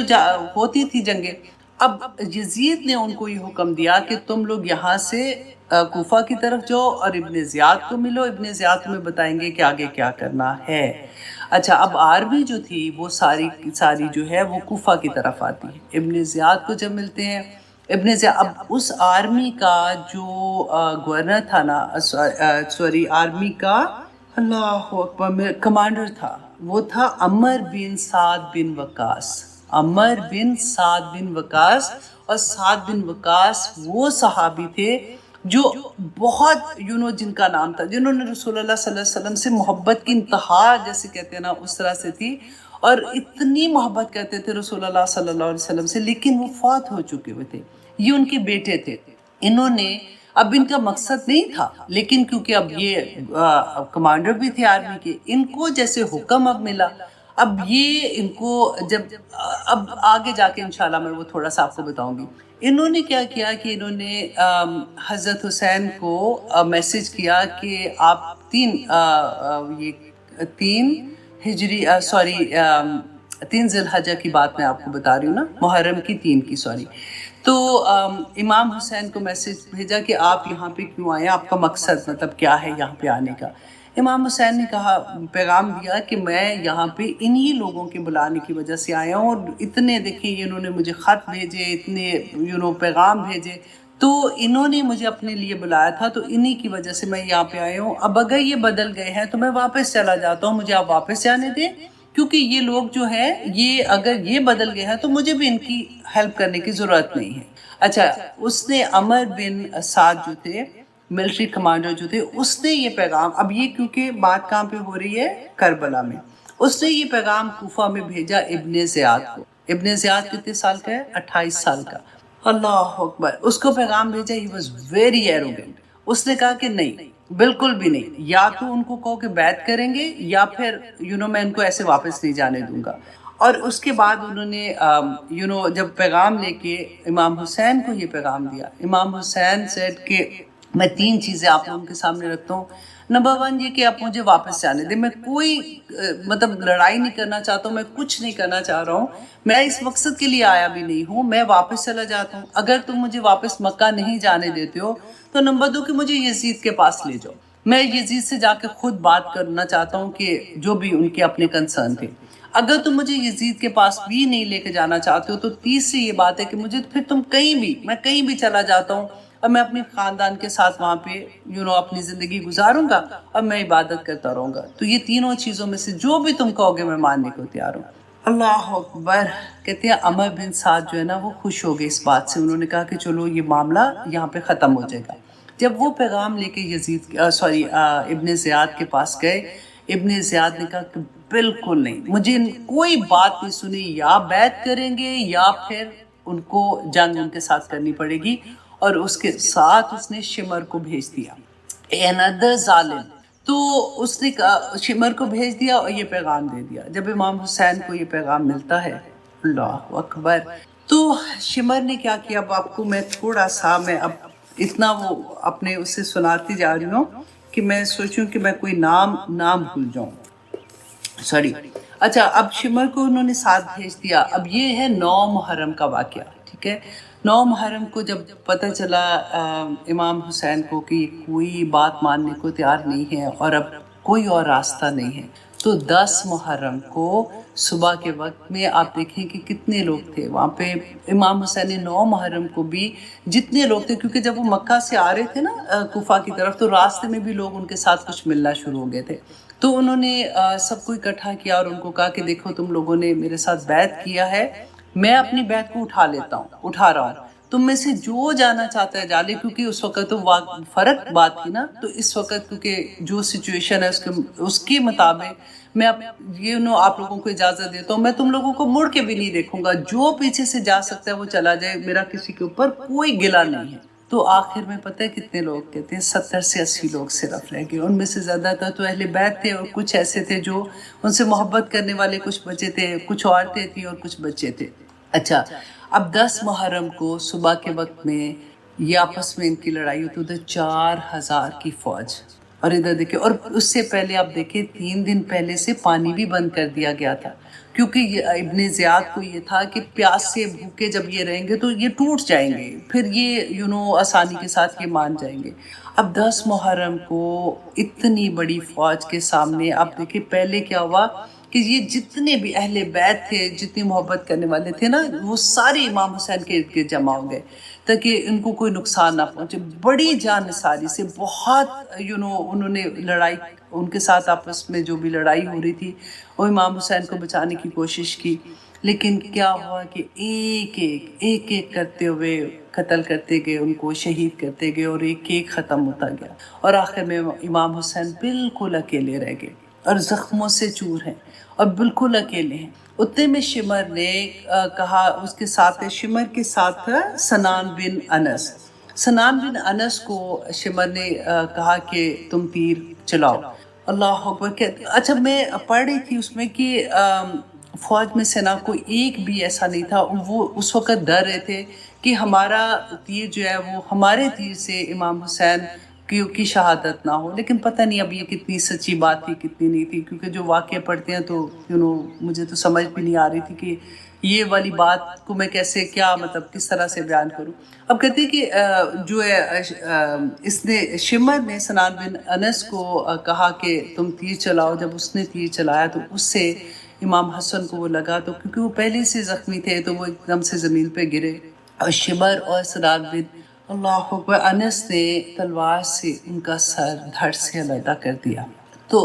ہوتی تھی جنگیں۔ اب یزید نے ان کو یہ حکم دیا کہ تم لوگ یہاں سے کوفہ کی طرف جاؤ اور ابن زیاد کو ملو، ابن زیاد تمہیں بتائیں گے کہ آگے کیا کرنا ہے۔ اچھا اب آرمی جو تھی وہ ساری جو ہے وہ کوفہ کی طرف آتی ہے، ابن زیاد کو جب ملتے ہیں ابن زیاد، اب اس آرمی کا جو گورنر تھا نا، آرمی کا اللہ اکبر کمانڈر تھا، وہ تھا عمر بن سعد بن وقاص، عمر بن سعد بن وقاص۔ اور سعد بن وقاص وہ صحابی تھے جو بہت جن کا نام تھا، جنہوں نے رسول اللہ صلی اللہ علیہ وسلم سے محبت کی انتہا جیسے کہتے ہیں نا اس طرح سے تھی، اور اتنی محبت کرتے تھے رسول اللہ صلی اللہ علیہ وسلم سے، لیکن وہ فوت ہو چکے ہوئے تھے، یہ ان کے بیٹے تھے۔ انہوں نے اب ان کا مقصد نہیں تھا، لیکن کیونکہ اب یہ کمانڈر بھی تھے آرمی کے، ان کو جیسے حکم اب ملا، اب یہ ان کو جب اب آگے جا کے انشاءاللہ میں وہ تھوڑا سا آپ کو بتاؤں گی، انہوں نے کیا کیا کہ انہوں نے حضرت حسین کو میسج کیا کہ آپ 3 ہجری 3 ذی الحجہ کی بات میں آپ کو بتا رہی ہوں نا، محرم کی 3 کی تو امام حسین کو میسج بھیجا کہ آپ یہاں پہ کیوں آئے، آپ کا مقصد کیا ہے یہاں پہ آنے کا۔ امام حسین نے کہا، پیغام دیا کہ میں یہاں پہ انہی لوگوں کے بلانے کی وجہ سے آیا ہوں، اور اتنے دیکھیں انہوں نے مجھے خط بھیجے، اتنے پیغام بھیجے، تو انہوں نے مجھے اپنے لیے بلایا تھا، تو انہی کی وجہ سے میں یہاں پہ آیا ہوں۔ اب اگر یہ بدل گئے ہیں تو میں واپس چلا جاتا ہوں، مجھے آپ واپس جانے دیں، کیونکہ یہ لوگ جو ہیں اگر یہ بدل گئے ہیں تو مجھے بھی ان کی ہیلپ کرنے کی ضرورت نہیں ہے۔ اچھا اس نے عمر بن سعد جو تھے ملٹری کمانڈر جو تھے، اس نے یہ پیغام، اب یہ کیونکہ بات کہاں پہ ہو رہی ہے، کربلا میں، اس نے یہ پیغام کوفہ میں بھیجا ابن زیاد کو۔ ابن زیاد کتنے سال کا ہے؟ 28 سال کا۔ اللہ اکبر۔ اس کو پیغام بھیجا، ہی واز ویری ایروگنٹ، اس نے کہا کہ نہیں، بالکل بھی نہیں، یا تو ان کو کہو کہ بیعت کریں گے یا پھر میں ان کو ایسے واپس نہیں جانے دوں گا۔ اور اس کے بعد انہوں نے جب پیغام لے کے امام حسین کو یہ پیغام دیا، امام حسین سیڈ کہ میں 3 چیزیں آپ لوگوں کے سامنے رکھتا ہوں۔ نمبر 1 یہ کہ آپ مجھے واپس جانے دیں، میں کوئی لڑائی نہیں کرنا چاہتا ہوں، میں کچھ نہیں کرنا چاہ رہا ہوں، میں اس مقصد کے لیے آیا بھی نہیں ہوں، میں واپس چلا جاتا ہوں۔ اگر تم مجھے واپس مکہ نہیں جانے دیتے ہو تو نمبر 2 کہ مجھے یزید کے پاس لے جاؤ، میں یزید سے جا کے خود بات کرنا چاہتا ہوں کہ جو بھی ان کے اپنے کنسرن تھے۔ اگر تم مجھے یزید کے پاس بھی نہیں لے کے جانا چاہتے ہو تو تیسری یہ بات ہے کہ مجھے پھر تم میں کہیں بھی چلا جاتا ہوں، اور میں اپنے خاندان کے ساتھ وہاں پہ اپنی زندگی گزاروں گا اور میں عبادت کرتا رہوں گا۔ تو یہ تینوں چیزوں میں سے جو بھی تم کہو گے میں ماننے کو تیار ہوں۔ اللہ اکبر۔ کہتے ہیں عمر بن سعد جو ہے نا وہ خوش ہو گئے اس بات سے، انہوں نے کہا کہ چلو یہ معاملہ یہاں پہ ختم ہو جائے گا۔ جب وہ پیغام لے کے ابن زیاد کے پاس گئے، ابن زیاد نے کہا کہ بالکل نہیں، مجھے کوئی بات نہیں سنی، یا بیعت کریں گے یا پھر ان کو جنگ ان کے ساتھ کرنی پڑے گی۔ اور اس کے ساتھ اس نے شمر کو بھیج دیا، another ظالم۔ تو اس نے شمر کو بھیج دیا اور یہ پیغام دے دیا۔ جب امام حسین کو یہ پیغام ملتا ہے، اللہ اکبر، تو شمر نے کیا کیا، اب آپ کو میں تھوڑا سا اب اتنا وہ اپنے اس سے سناتی جا رہی ہوں کہ میں سوچوں کہ میں کوئی نام بھول جاؤں. سوری. اچھا، اب شمر کو انہوں نے ساتھ بھیج دیا. اب یہ ہے 9 محرم کا واقعہ. ٹھیک ہے، 9 محرم کو جب پتہ چلا امام حسین کو کہ کوئی بات ماننے کو تیار نہیں ہے اور اب کوئی اور راستہ نہیں ہے، تو 10 محرم کو صبح کے وقت میں آپ دیکھیں کہ کتنے لوگ تھے وہاں پہ. امام حسین نے 9 محرم کو بھی جتنے لوگ تھے، کیونکہ جب وہ مکہ سے آ رہے تھے نا کوفہ کی طرف، تو راستے میں بھی لوگ ان کے ساتھ کچھ ملنا شروع ہو گئے تھے. تو انہوں نے سب کو اکٹھا کیا اور ان کو کہا کہ دیکھو تم لوگوں نے میرے ساتھ بیعت کیا ہے، میں اپنی بیعت کو اٹھا رہا ہوں. تم میں سے جو جانا چاہتا ہے جا لے، کیونکہ اس وقت تو فرق بات تھی نا. تو اس وقت کیونکہ جو سچویشن ہے اس کے مطابق میں آپ لوگوں کو اجازت دیتا ہوں. میں تم لوگوں کو مڑ کے بھی نہیں دیکھوں گا، جو پیچھے سے جا سکتا ہے وہ چلا جائے، میرا کسی کے اوپر کوئی گلہ نہیں ہے. تو آخر میں پتہ ہے کتنے لوگ کہتے ہیں 70 سے 80 لوگ صرف رہ گئے. ان میں سے زیادہ تر تو اہل بیت تھے اور کچھ ایسے تھے جو ان سے محبت کرنے والے کچھ بچے تھے، کچھ عورتیں تھیں اور کچھ بچے تھے. اچھا، اب 10 محرم کو صبح کے وقت میں یہ آپس میں ان کی لڑائی ہوتی، ادھر 4000 کی فوج اور ادھر دیکھیں. اور اس سے پہلے آپ دیکھیں 3 دن پہلے سے پانی بھی بند کر دیا گیا تھا، کیونکہ ابن زیاد کو یہ تھا کہ پیاس سے بھوکے جب یہ رہیں گے تو یہ ٹوٹ جائیں گے، پھر یہ آسانی کے ساتھ یہ مان جائیں گے. اب 10 محرم کو اتنی بڑی فوج کے سامنے آپ دیکھیں پہلے کیا ہوا کہ یہ جتنے بھی اہل بیت تھے، جتنی محبت کرنے والے تھے نا، وہ سارے امام حسین کے ارد گرد جمع ہو گئے تاکہ ان کو کوئی نقصان نہ پہنچے. بڑی جان نثاری سے بہت انہوں نے لڑائی، ان کے ساتھ آپس میں جو بھی لڑائی ہو رہی تھی وہ امام حسین کو بچانے کی کوشش کی. لیکن کیا ہوا کہ ایک کرتے ہوئے قتل کرتے گئے، ان کو شہید کرتے گئے اور ایک ختم ہوتا گیا. اور آخر میں امام حسین بالکل اکیلے رہ گئے اور زخموں سے چور ہیں اور بالکل اکیلے ہیں. اتنے میں شمر نے کہا، اس کے ساتھ شمر کے ساتھ سنان بن انس کو شمر نے کہا کہ تم تیر چلاؤ. اللہ اکبر. اچھا، میں پڑھ رہی تھی اس میں کہ فوج میں سے نہ کوئی ایک بھی ایسا نہیں تھا، وہ اس وقت ڈر رہے تھے کہ ہمارا تیر جو ہے وہ ہمارے تیر سے امام حسین کی شہادت نہ ہو. لیکن پتہ نہیں اب یہ کتنی سچی بات تھی کتنی نہیں تھی، کیونکہ جو واقعہ پڑھتے ہیں تو مجھے تو سمجھ بھی نہیں آ رہی تھی کہ یہ والی بات کو میں کیسے کس طرح سے بیان کروں. اب کہتے ہیں کہ جو ہے اس نے شمر نے سنان بن انس کو کہا کہ تم تیر چلاؤ. جب اس نے تیر چلایا تو اس سے امام حسن کو وہ لگا، تو کیونکہ وہ پہلے سے زخمی تھے تو وہ ایک دم سے زمین پہ گرے. اور شمر اور سنان بن اللہ اکبر انس نے تلوار سے ان کا سر دھڑ سے علیحدہ کر دیا. تو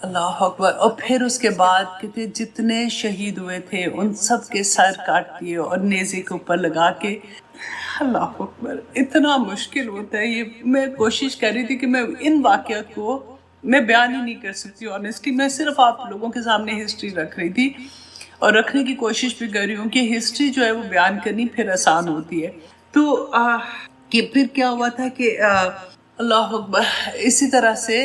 اللہ اکبر. اور پھر اس کے بعد کہتے جتنے شہید ہوئے تھے ان سب کے سر کاٹ دیے اور نیزے کے اوپر لگا کے. اللہ اکبر. اتنا مشکل ہوتا ہے یہ. میں کوشش کر رہی تھی کہ میں ان واقعات کو میں بیان ہی نہیں کر سکتی آنیسٹلی. میں صرف آپ لوگوں کے سامنے ہسٹری رکھ رہی تھی اور رکھنے کی کوشش بھی کر رہی ہوں کہ ہسٹری جو ہے وہ بیان کرنی پھر آسان ہوتی ہے. تو کہ پھر کیا ہوا تھا کہ اللہ اکبر اسی طرح سے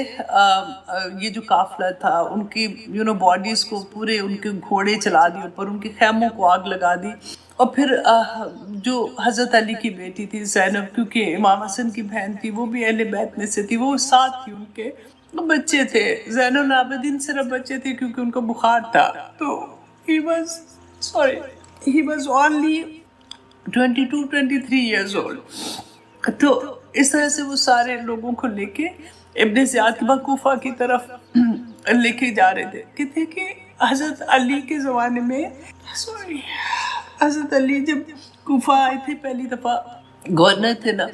یہ جو قافلہ تھا ان کی باڈیز کو پورے ان کے گھوڑے چلا دیے اوپر، ان کے خیموں کو آگ لگا دی. اور پھر جو حضرت علی کی بیٹی تھی زینب، کیونکہ امام حسن کی بہن تھی، وہ بھی اہل بیت میں سے تھی، وہ ساتھ تھی، ان کے بچے تھے. زین العابدین صرف بچے تھے کیونکہ ان کو بخار تھا. تو he was only 22-23 years old. تو اس طرح سے وہ سارے لوگوں کو لے کے ابن زیاد کے بعد کوفہ کی طرف لے کے جا رہے تھے. کہتے کہ حضرت علی کے زمانے میں حضرت علی جب کوفہ آئے تھے پہلی دفعہ گورنر تھے نا،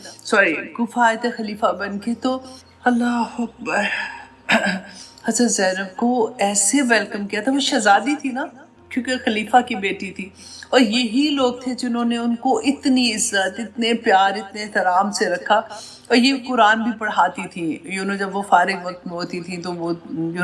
کوفہ آئے تھے خلیفہ بن کے، تو اللہ اکبر حضرت زینب کو ایسے ویلکم کیا تھا. وہ شہزادی تھی نا کیونکہ خلیفہ کی بیٹی تھی، اور یہی لوگ تھے جنہوں نے ان کو اتنی عزت، اتنے پیار، اتنے احترام سے رکھا. اور یہ قرآن بھی پڑھاتی تھی، جب وہ فارغ وقت میں ہوتی تھی تو وہ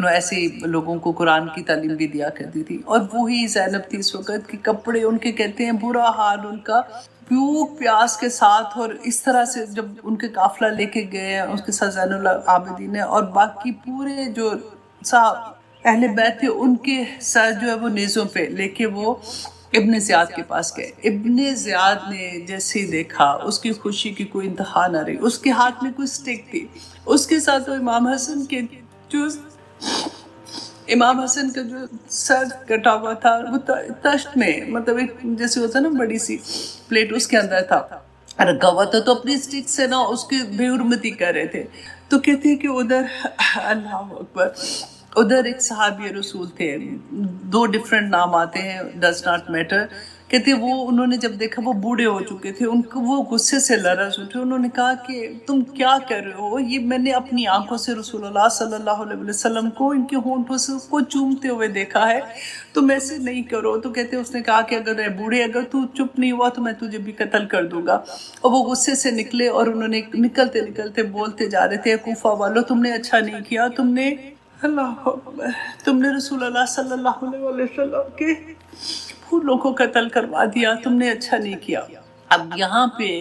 ایسے لوگوں کو قرآن کی تعلیم بھی دیا کرتی تھی. اور وہی زینب تھی اس وقت کے کپڑے ان کے کہتے ہیں برا حال ان کا، بھوک پیاس کے ساتھ. اور اس طرح سے جب ان کے قافلہ لے کے گئے ہیں اس کے ساتھ زین العابدین ہے اور باقی پورے جو صاحب اہل بیت تھے، ان کے سر جو ہے وہ نیزوں پہ لے کے وہ ابن زیاد کے پاس گئے. ابن زیاد نے جیسے ہی دیکھا اس کی خوشی کی کوئی انتہا نہ رہی. اس کے ہاتھ میں کوئی سٹک تھی, اس کے ساتھ وہ امام حسن کے جو سر کٹا ہوا تھا وہ تشت میں, مطلب ایک جیسے ہوتا نا بڑی سی پلیٹ, اس کے اندر تھا, رکھا ہوا تھا. تو اپنی سٹک سے نا اس کی بے حرمتی کر رہے تھے. تو کہتے ہیں کہ ادھر اللہ اکبر, ادھر ایک صحابی رسول تھے, 2 ڈیفرنٹ نام آتے ہیں, ڈز ناٹ میٹر. کہتے وہ انہوں نے جب دیکھا وہ بوڑھے ہو چکے تھے, ان کو وہ غصے سے لرز اٹھے. انہوں نے کہا کہ تم کیا کر رہے ہو, یہ میں نے اپنی آنکھوں سے رسول اللہ صلی اللہ علیہ وسلم کو ان کے ہونٹوں سے کو چومتے ہوئے دیکھا ہے, تم ایسے نہیں کرو. تو کہتے اس نے کہا کہ اگر اے بوڑھے اگر تو چپ نہیں ہوا تو میں تجھے بھی قتل کر دوں گا. اور وہ غصے سے نکلے اور انہوں نے نکلتے نکلتے بولتے جا رہے تھے, کوفہ والو تم نے اچھا نہیں کیا, تم نے اللہ اکبر, تم نے رسول اللہ صلی اللہ علیہ وسلم کے پھولوں کو قتل کروا دیا, تم نے اچھا نہیں کیا. اب یہاں پہ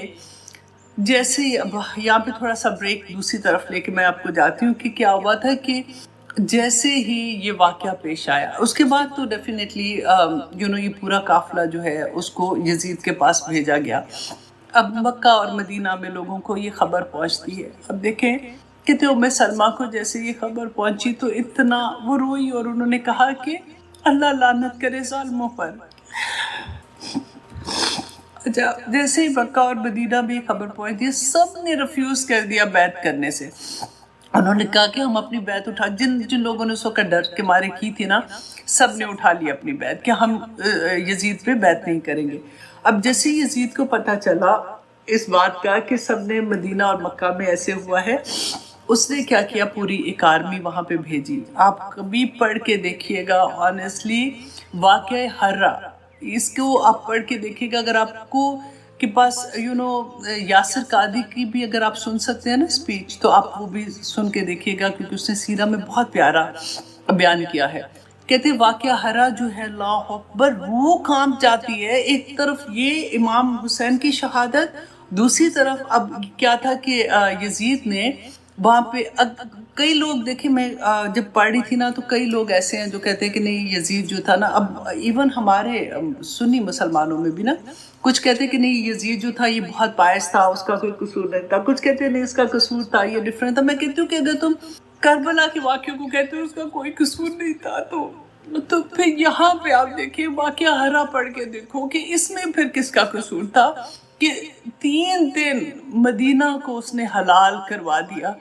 جیسے اب یہاں پہ تھوڑا سا بریک دوسری طرف لے کے میں آپ کو جاتی ہوں کہ کیا ہوا تھا کہ جیسے ہی یہ واقعہ پیش آیا اس کے بعد تو ڈیفینیٹلی یہ پورا قافلہ جو ہے اس کو یزید کے پاس بھیجا گیا. اب مکہ اور مدینہ میں لوگوں کو یہ خبر پہنچتی ہے. اب دیکھیں کہتے ام سلمہ کو جیسے یہ خبر پہنچی تو اتنا وہ روئی اور انہوں نے کہا کہ اللہ لعنت کرے ظالموں پر. اچھا, جیسے ہی مکہ اور مدینہ میں خبر پہنچی سب نے ریفیوز کر دیا بیعت کرنے سے. انہوں نے کہا کہ ہم اپنی بیعت اٹھا, جن لوگوں نے اس وقت ڈر کے مارے کی تھی نا, سب نے اٹھا لی اپنی بیعت کہ ہم یزید پہ بیعت نہیں کریں گے. اب جیسے یزید کو پتہ چلا اس بات کا کہ سب نے مدینہ اور مکہ میں ایسے ہوا ہے, اس نے کیا کیا, پوری ایک آرمی وہاں پہ بھیجی. آپ کبھی پڑھ کے دیکھیے گا آنیسٹلی واقعہ ہرہ, اس کو آپ پڑھ کے دیکھیے گا. اگر آپ کو کے پاس یاسر قادری کی بھی اگر آپ سن سکتے ہیں نا اسپیچ, تو آپ وہ بھی سن کے دیکھیے گا کیونکہ اس نے سیرہ میں بہت پیارا بیان کیا ہے. کہتے واقعہ ہرا جو ہے اللہ اکبر روح کانپ جاتی ہے. ایک طرف یہ امام حسین کی شہادت, دوسری طرف اب کیا تھا کہ یزید نے وہاں پہ کئی لوگ دیکھیں, میں جب پڑھ رہی تھی نا تو کئی لوگ ایسے ہیں جو کہتے ہیں کہ نہیں یزید جو تھا نا, اب ایون ہمارے سنی مسلمانوں میں بھی نا کچھ کہتے ہیں کہ نہیں یزید جو تھا یہ بہت پائس تھا, اس کا کوئی قصور نہیں تھا. کچھ کہتے ہیں نہیں اس کا قصور تھا, یہ ڈفرینٹ تھا. میں کہتی ہوں کہ اگر تم کربلا کے واقعوں کو کہتے ہو اس کا کوئی قصور نہیں تھا تو پھر یہاں پہ آپ دیکھیں واقعہ ہرا پڑھ کے دیکھو کہ اس میں پھر کس کا قصور تھا کہ 3 دن مدینہ کو اس نے حلال کروا دیا.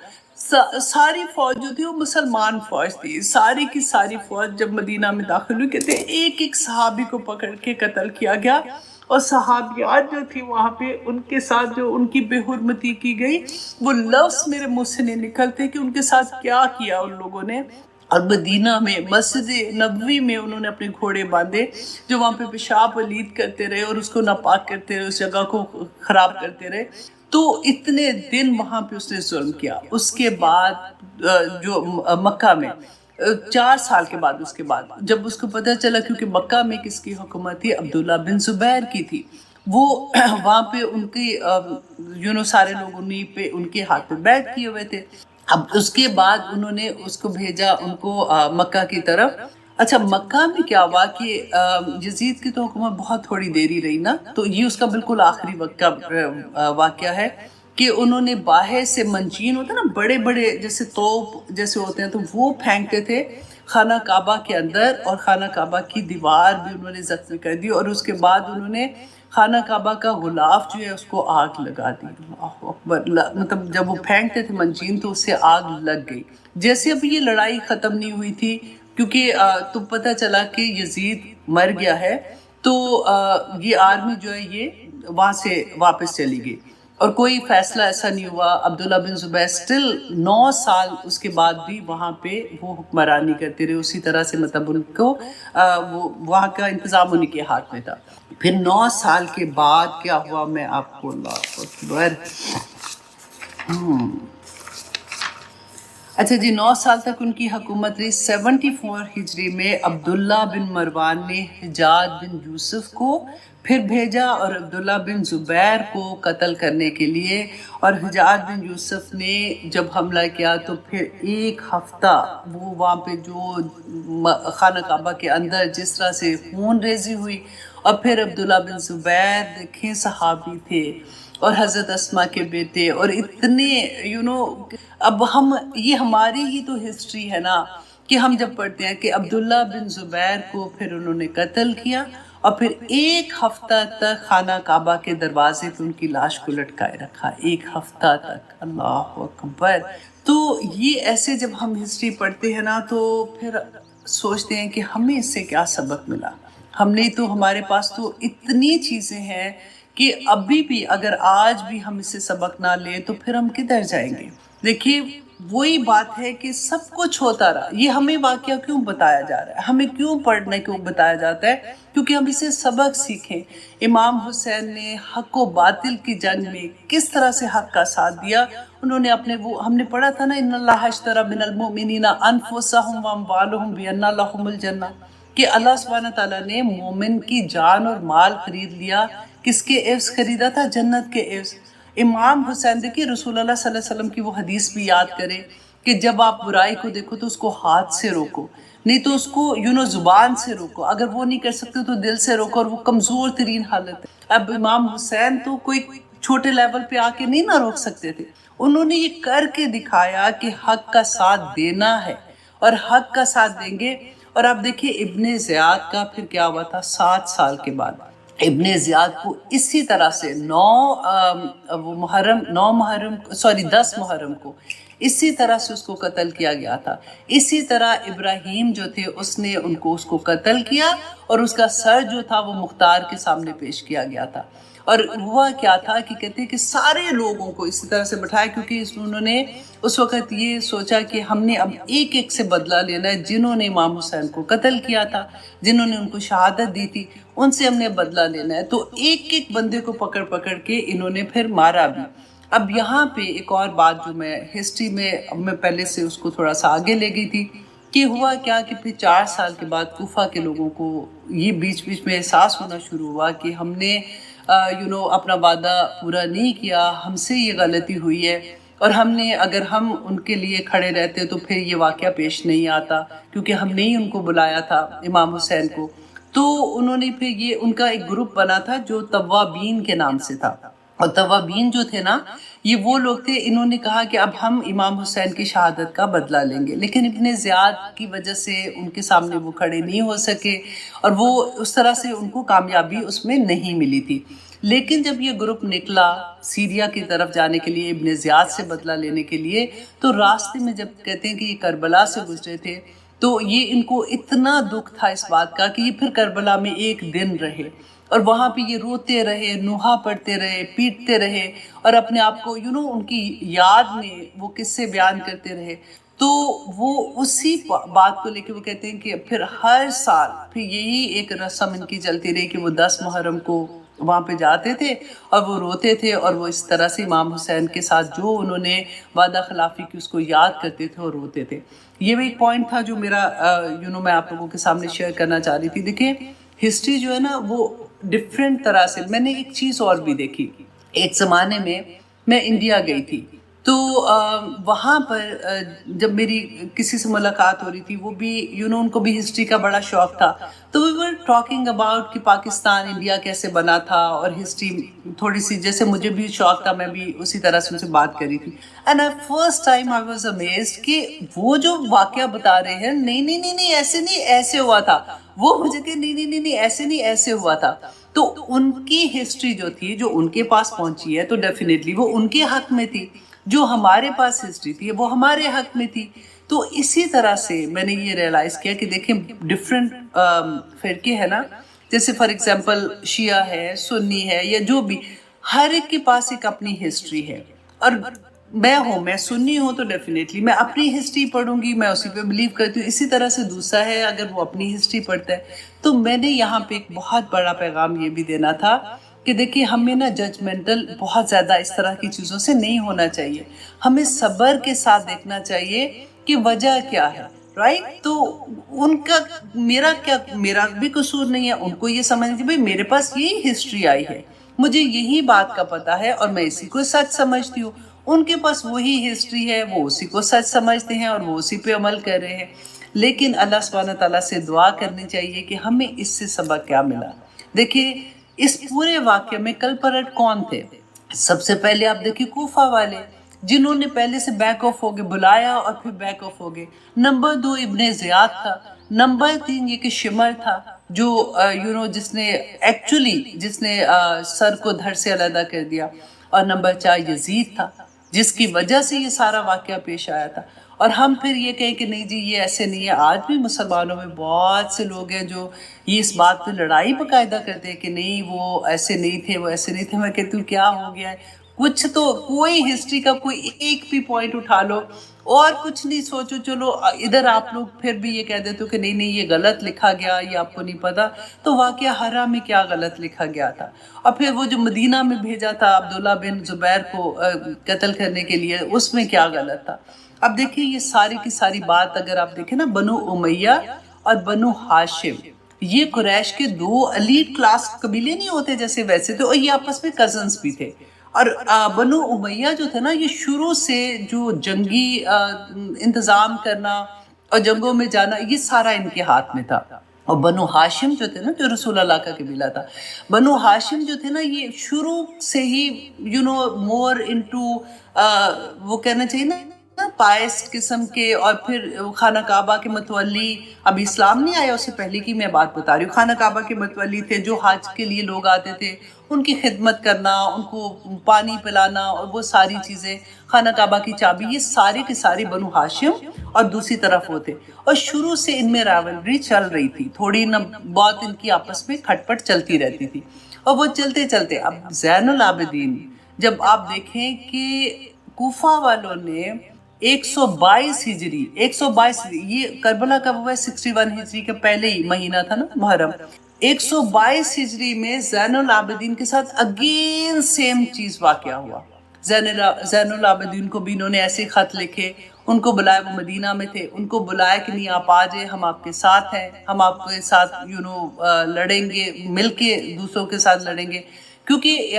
ساری فوج جو تھی وہ مسلمان فوج تھی, ساری کی ساری فوج جب مدینہ میں داخل ہوئی کہتے ایک ایک صحابی کو پکڑ کے قتل کیا گیا. اور صحابیات جو تھی وہاں پہ ان کے ساتھ جو ان کی بے حرمتی کی گئی, وہ لفظ میرے منہ سے نہیں نکلتے کہ ان کے ساتھ کیا کیا ان لوگوں نے. اور مدینہ میں مسجد نبوی میں انہوں نے اپنے گھوڑے باندھے جو وہاں پہ پیشاب ولید کرتے رہے اور اس کو ناپاک کرتے رہے, اس جگہ کو خراب کرتے رہے. تو اتنے دن وہاں پہ اس نے ظلم کیا. اس کے بعد جو مکہ میں 4 سال کے بعد, اس کے بعد جب اس کو پتہ چلا, کیونکہ مکہ میں کس کی حکومت تھی, عبداللہ بن زبیر کی تھی, وہ وہاں پہ ان کی سارے لوگ انہیں پہ ان کے ہاتھ پہ بیعت کیے ہوئے تھے. اب اس کے بعد انہوں نے اس کو بھیجا ان کو مکہ کی طرف. اچھا, مکہ میں کیا ہوا کہ یزید کی تو حکومت بہت تھوڑی دیری رہی نا, تو یہ اس کا بالکل آخری وقت کا واقعہ ہے کہ انہوں نے باہر سے منجین ہوتا نا, بڑے بڑے جیسے توپ جیسے ہوتے ہیں, تو وہ پھینکتے تھے خانہ کعبہ کے اندر, اور خانہ کعبہ کی دیوار بھی انہوں نے زخمی کر دی. اور اس کے بعد انہوں نے خانہ کعبہ کا غلاف جو ہے اس کو آگ لگا دی. اللہ اکبر, مطلب جب وہ پھینکتے تھے منجین تو اس سے آگ لگ گئی. جیسے ابھی یہ لڑائی ختم نہیں ہوئی تھی, کیونکہ تو پتہ چلا کہ یزید مر گیا ہے, تو یہ آرمی جو ہے یہ وہاں سے واپس چلی گئی اور کوئی فیصلہ ایسا نہیں ہوا. عبداللہ بن زبیر سٹل 9 سال اس کے بعد بھی وہاں پہ وہ حکمرانی کرتے رہے اسی طرح سے, مطلب ان کو وہاں کا انتظام انہیں کے ہاتھ میں تھا. پھر 9 سال کے بعد کیا ہوا, میں آپ کو اللہ اکبر اچھا جی 9 سال تک ان کی حکومت رہی. 74 ہجری میں عبداللہ بن مروان نے حجاج بن یوسف کو پھر بھیجا اور عبداللہ بن زبیر کو قتل کرنے کے لیے، اور حجاج بن یوسف نے جب حملہ کیا تو پھر ایک ہفتہ وہ وہاں پہ جو خانہ کعبہ کے اندر جس طرح سے خون ریزی ہوئی، اور پھر عبداللہ بن زبیر دیکھیں صحابی تھے اور حضرت اسما کے بیٹے، اور اتنے اب ہم یہ ہماری ہی تو ہسٹری ہے نا کہ ہم جب پڑھتے ہیں کہ عبداللہ بن زبیر کو پھر انہوں نے قتل کیا، اور پھر ایک ہفتہ تک خانہ کعبہ کے دروازے پہ ان کی لاش کو لٹکائے رکھا، ایک ہفتہ تک، اللہ اکبر۔ تو یہ ایسے جب ہم ہسٹری پڑھتے ہیں نا تو پھر سوچتے ہیں کہ ہمیں اس سے کیا سبق ملا۔ ہم نے تو، ہمارے پاس تو اتنی چیزیں ہیں کہ ابھی بھی اگر آج بھی ہم اس سے سبق نہ لیں تو پھر ہم کدھر جائیں گے؟ دیکھیے وہی بات ہے کہ سب کچھ ہوتا رہا، یہ ہمیں واقعہ کیوں بتایا جا رہا ہے، ہمیں کیوں پڑھنے کو بتایا جاتا ہے؟ کیونکہ ہم اسے سبق سیکھیں۔ امام حسین نے حق و باطل کی جنگ میں کس طرح سے حق کا ساتھ دیا، انہوں نے اپنے وہ ہم نے پڑھا تھا نا، ان اللہ اشتری من المؤمنین انفسهم واموالهم بان لهم الجنہ، کہ اللہ سبحانہ تعالیٰ نے مومن کی جان اور مال خرید لیا، کس کے عوض خریدا تھا؟ جنت کے عوض۔ امام حسین، دیکھیے رسول اللہ صلی اللہ علیہ وسلم کی وہ حدیث بھی یاد کریں کہ جب آپ برائی کو دیکھو تو اس کو ہاتھ سے روکو، نہیں تو اس کو زبان سے روکو، اگر وہ نہیں کر سکتے تو دل سے روکو، اور وہ کمزور ترین حالت ہے۔ اب امام حسین تو کوئی چھوٹے لیول پہ آ کے نہیں نہ روک سکتے تھے، انہوں نے یہ کر کے دکھایا کہ حق کا ساتھ دینا ہے اور حق کا ساتھ دیں گے۔ اور آپ دیکھیے ابن زیاد کا پھر کیا ہوا تھا 7 سال کے بعد، ابن زیاد کو اسی طرح سے 10 محرم کو اسی طرح سے اس کو قتل کیا گیا تھا۔ اسی طرح ابراہیم جو تھے اس نے اس کو قتل کیا، اور اس کا سر جو تھا وہ مختار کے سامنے پیش کیا گیا تھا۔ اور ہوا کیا تھا کہ کہتے ہیں کہ سارے لوگوں کو اسی طرح سے بٹھایا، کیونکہ انہوں نے اس وقت یہ سوچا کہ ہم نے اب ایک ایک سے بدلہ لینا ہے، جنہوں نے امام حسین کو قتل کیا تھا، جنہوں نے ان کو شہادت دی تھی، ان سے ہم نے بدلہ لینا ہے۔ تو ایک ایک بندے کو پکڑ پکڑ کے انہوں نے پھر مارا بھی۔ اب یہاں پہ ایک اور بات جو میں ہسٹری میں پہلے سے اس کو تھوڑا سا آگے لے گئی تھی کہ ہوا کیا کہ پھر 4 سال کے بعد کوفہ کے لوگوں کو یہ بیچ بیچ میں احساس ہونا شروع ہوا کہ ہم نے اپنا وعدہ پورا نہیں کیا، ہم سے یہ غلطی ہوئی ہے، اور اگر ہم ان کے لیے کھڑے رہتے تو پھر یہ واقعہ پیش نہیں آتا، کیونکہ ہم نے ہی ان کو بلایا تھا امام حسین کو۔ تو انہوں نے پھر ان کا ایک گروپ بنا تھا جو توابین کے نام سے تھا، اور توابین جو تھے نا یہ وہ لوگ تھے، انہوں نے کہا کہ اب ہم امام حسین کی شہادت کا بدلہ لیں گے، لیکن ابن زیاد کی وجہ سے ان کے سامنے وہ کھڑے نہیں ہو سکے، اور وہ اس طرح سے ان کو کامیابی اس میں نہیں ملی تھی۔ لیکن جب یہ گروپ نکلا سیریا کی طرف جانے کے لیے ابن زیاد سے بدلہ لینے کے لیے، تو راستے میں جب کہتے ہیں کہ یہ کربلا سے گزرے تھے تو یہ ان کو اتنا دکھ تھا اس بات کا کہ یہ پھر کربلا میں ایک دن رہے، اور وہاں پہ یہ روتے رہے، نوحہ پڑھتے رہے، پیٹتے رہے، اور اپنے آپ کو ان کی یاد میں وہ قصے بیان کرتے رہے۔ تو وہ اسی بات کو لے کے وہ کہتے ہیں کہ پھر ہر سال پھر یہی ایک رسم ان کی چلتی رہی کہ وہ 10 محرم کو وہاں پہ جاتے تھے اور وہ روتے تھے، اور وہ اس طرح سے امام حسین کے ساتھ جو انہوں نے وعدہ خلافی کی اس کو یاد کرتے تھے اور روتے تھے۔ یہ بھی ایک پوائنٹ تھا جو میرا میں آپ لوگوں کے سامنے شیئر کرنا چاہ رہی تھی۔ دیکھیں ہسٹری جو ہے نا وہ ڈیفرنٹ طرح سے، میں نے ایک چیز اور بھی دیکھی، ایک زمانے میں انڈیا گئی تھی، تو وہاں پر جب میری کسی سے ملاقات ہو رہی تھی، وہ بھی ان کو بھی ہسٹری کا بڑا شوق تھا، تو we were talking about کہ پاکستان انڈیا کیسے بنا تھا، اور ہسٹری تھوڑی سی جیسے مجھے بھی شوق تھا میں بھی اسی طرح سے ان سے بات کری تھی۔ And first time I was amazed کہ وہ جو واقعہ بتا رہے ہیں نہیں ایسے نہیں، ایسے ہوا تھا، وہ مجھے کہ نہیں ایسے نہیں، ایسے ہوا تھا۔ تو ان کی ہسٹری جو تھی جو ان کے پاس پہنچی ہے تو ڈیفینیٹلی وہ ان کے حق میں تھی، جو ہمارے پاس ہسٹری تھی وہ ہمارے حق میں تھی۔ تو اسی طرح سے میں نے یہ ریئلائز کیا کہ دیکھیں ڈفرینٹ فرقے ہیں نا، جیسے فار ایگزامپل شیعہ ہے، سنی ہے، یا جو بھی، ہر ایک کے پاس ایک اپنی ہسٹری ہے، اور میں سنی ہوں تو ڈیفینیٹلی میں اپنی ہسٹری پڑھوں گی، میں اسی پہ بلیو کرتی ہوں۔ اسی طرح سے دوسرا ہے اگر وہ اپنی ہسٹری پڑھتا ہے۔ تو میں نے یہاں پہ ایک بہت بڑا پیغام یہ بھی دینا تھا کہ دیکھیے ہمیں نا ججمنٹل بہت زیادہ اس طرح کی چیزوں سے نہیں ہونا چاہیے، ہمیں صبر کے ساتھ دیکھنا چاہیے کہ وجہ کیا ہے۔ رائٹ. تو ان کا میرا بھی قصور نہیں ہے. ان کو یہ سمجھنا چاہیے بھائی میرے پاس یہی ہسٹری آئی ہے, مجھے یہی بات کا پتہ ہے اور میں اسی کو سچ سمجھتی ہوں. ان کے پاس وہی ہسٹری ہے, وہ اسی کو سچ سمجھتے ہیں اور وہ اسی پہ عمل کر رہے ہیں. لیکن اللہ سبحانہ تعالیٰ سے دعا کرنی چاہیے کہ ہمیں اس سے سبق کیا ملا. دیکھیے اس پورے واقعے میں کل پلٹ کون تھے؟ سب سے پہلے آپ دیکھیے کوفہ والے, جنہوں نے پہلے سے بیک آف ہو گئے, بلایا اور پھر بیک آف ہو گئے. نمبر 2 ابن زیاد تھا. نمبر 3 یہ کہ شمر تھا, جو جس نے سر کو دھڑ سے علیحدہ کر دیا. اور نمبر 4 یزید تھا, جس کی وجہ سے یہ سارا واقعہ پیش آیا تھا. اور ہم پھر یہ کہیں کہ نہیں جی یہ ایسے نہیں ہے. آج بھی مسلمانوں میں بہت سے لوگ ہیں جو یہ اس بات پہ لڑائی باقاعدہ کرتے ہیں کہ نہیں وہ ایسے نہیں تھے, وہ ایسے نہیں تھے. میں کہتی ہوں کیا ہو گیا ہے, کچھ تو کوئی ہسٹری کا کوئی ایک بھی پوائنٹ اٹھا لو اور کچھ نہیں سوچو. چلو ادھر آپ لوگ پھر بھی یہ کہہ دیتے ہو کہ نہیں یہ غلط لکھا گیا, یہ آپ کو نہیں پتا. تو واقعہ ہرا میں کیا غلط لکھا گیا تھا؟ اور پھر وہ جو مدینہ میں بھیجا تھا عبداللہ بن زبیر کو قتل کرنے کے لیے, اس میں کیا غلط تھا؟ اب دیکھیں یہ ساری کی ساری بات اگر آپ دیکھیں نا, بنو امیہ اور بنو ہاشم, یہ قریش کے 2 ایلیٹ کلاس قبیلے نہیں ہوتے جیسے ویسے تو, اور یہ آپس میں کزنز بھی تھے. اور بنو امیہ جو تھے نا, یہ شروع سے جو جنگی انتظام کرنا اور جنگوں میں جانا یہ سارا ان کے ہاتھ میں تھا. اور بنو ہاشم جو تھے نا, جو رسول اللہ کا قبیلہ تھا, بنو ہاشم جو تھے نا یہ شروع سے ہی مور انٹو وہ کہنا چاہیے نا پائس قسم کے. اور پھر خانہ کعبہ کے متولی, اب اسلام نہیں آیا اس سے پہلے کی میں بات بتا رہی ہوں, خانہ کعبہ کے متولی تھے جو حج کے لیے لوگ آتے تھے, ان کی خدمت کرنا, ان کو پانی پلانا اور وہ ساری چیزیں, خانہ کعبہ کی چابی, یہ سارے کے سارے بنو ہاشم اور دوسری طرف ہوتے. اور شروع سے ان میں راولری چل رہی تھی, تھوڑی نہ بہت ان کی آپس میں کھٹ پٹ چلتی رہتی تھی. اور وہ چلتے چلتے اب زین العابدین, جب آپ دیکھیں کہ کوفہ والوں نے 122 ہجری, یہ کربلا کب ہوا ہے؟ 61 ہجری کے پہلے ہی مہینہ تھا نا محرم. 122 ہجری میں زین العابدین کے ساتھ اگین سیم چیز واقعہ ہوا. زین العابدین کو بھی انہوں نے ایسے خط لکھے, ان کو بلایا, وہ مدینہ میں تھے, ان کو بلایا کہ نہیں آپ آ جائیں, ہم آپ کے ساتھ ہیں, ہم آپ کے ساتھ لڑیں گے, مل کے دوسروں کے ساتھ لڑیں گے. کیونکہ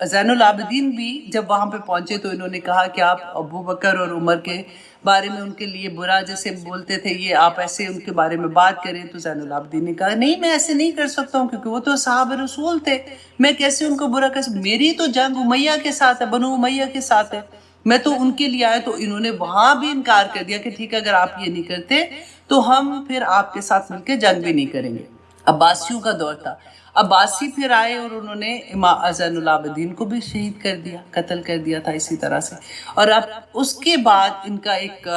زین العابدین بھی جب وہاں پہ پہنچے تو انہوں نے کہا کہ آپ ابو بکر اور عمر کے بارے میں ان کے لیے برا جیسے بولتے تھے, یہ آپ ایسے ان کے بارے میں بات کریں. تو زین العابدین نے کہا نہیں میں ایسے نہیں کر سکتا ہوں, کیونکہ وہ تو صحابہ رسول تھے, میں کیسے ان کو برا کر سکتا؟ میری تو جنگ امیہ کے ساتھ ہے, بنو امیہ کے ساتھ ہے, میں تو ان کے لیے آیا. تو انہوں نے وہاں بھی انکار کر دیا کہ ٹھیک ہے اگر آپ یہ نہیں کرتے تو ہم پھر آپ کے ساتھ مل کے جنگ بھی نہیں کریں گے. عباسیوں کا دور تھا, عباسی پھر آئے اور انہوں نے زین العابدین کو بھی شہید کر دیا, قتل کر دیا تھا اسی طرح سے. اور اب اس کے بعد ان کا ایک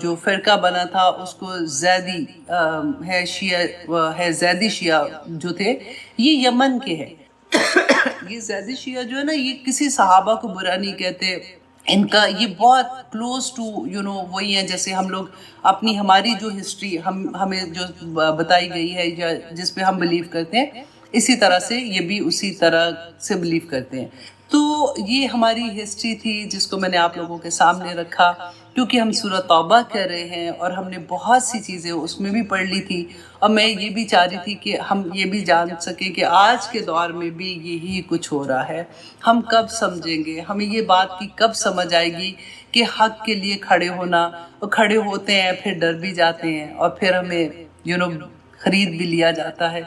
جو فرقہ بنا تھا اس کو زیدی زیدی شیعہ جو تھے, یہ یمن کے ہیں. یہ زیدی شیعہ جو ہے نا, یہ کسی صحابہ کو برا نہیں کہتے, ان کا یہ بہت کلوز ٹو وہی ہیں جیسے ہم لوگ اپنی ہماری جو ہسٹری ہمیں جو بتائی گئی ہے یا جس پہ ہم بلیو کرتے ہیں, اسی طرح سے یہ بھی اسی طرح سے بلیو کرتے ہیں. تو یہ ہماری ہسٹری تھی جس کو میں نے آپ لوگوں کے سامنے رکھا, کیونکہ ہم سورہ توبہ کر رہے ہیں اور ہم نے بہت سی چیزیں اس میں بھی پڑھ لی تھی. اور میں یہ بھی چاہ رہی تھی کہ ہم یہ بھی جان سکیں کہ آج کے دور میں بھی یہی کچھ ہو رہا ہے. ہم کب سمجھیں گے, ہمیں یہ بات کی کب سمجھ آئے گی کہ حق کے لیے کھڑے ہونا, کھڑے ہوتے ہیں پھر ڈر بھی جاتے ہیں اور پھر ہمیں خرید بھی لیا جاتا ہے.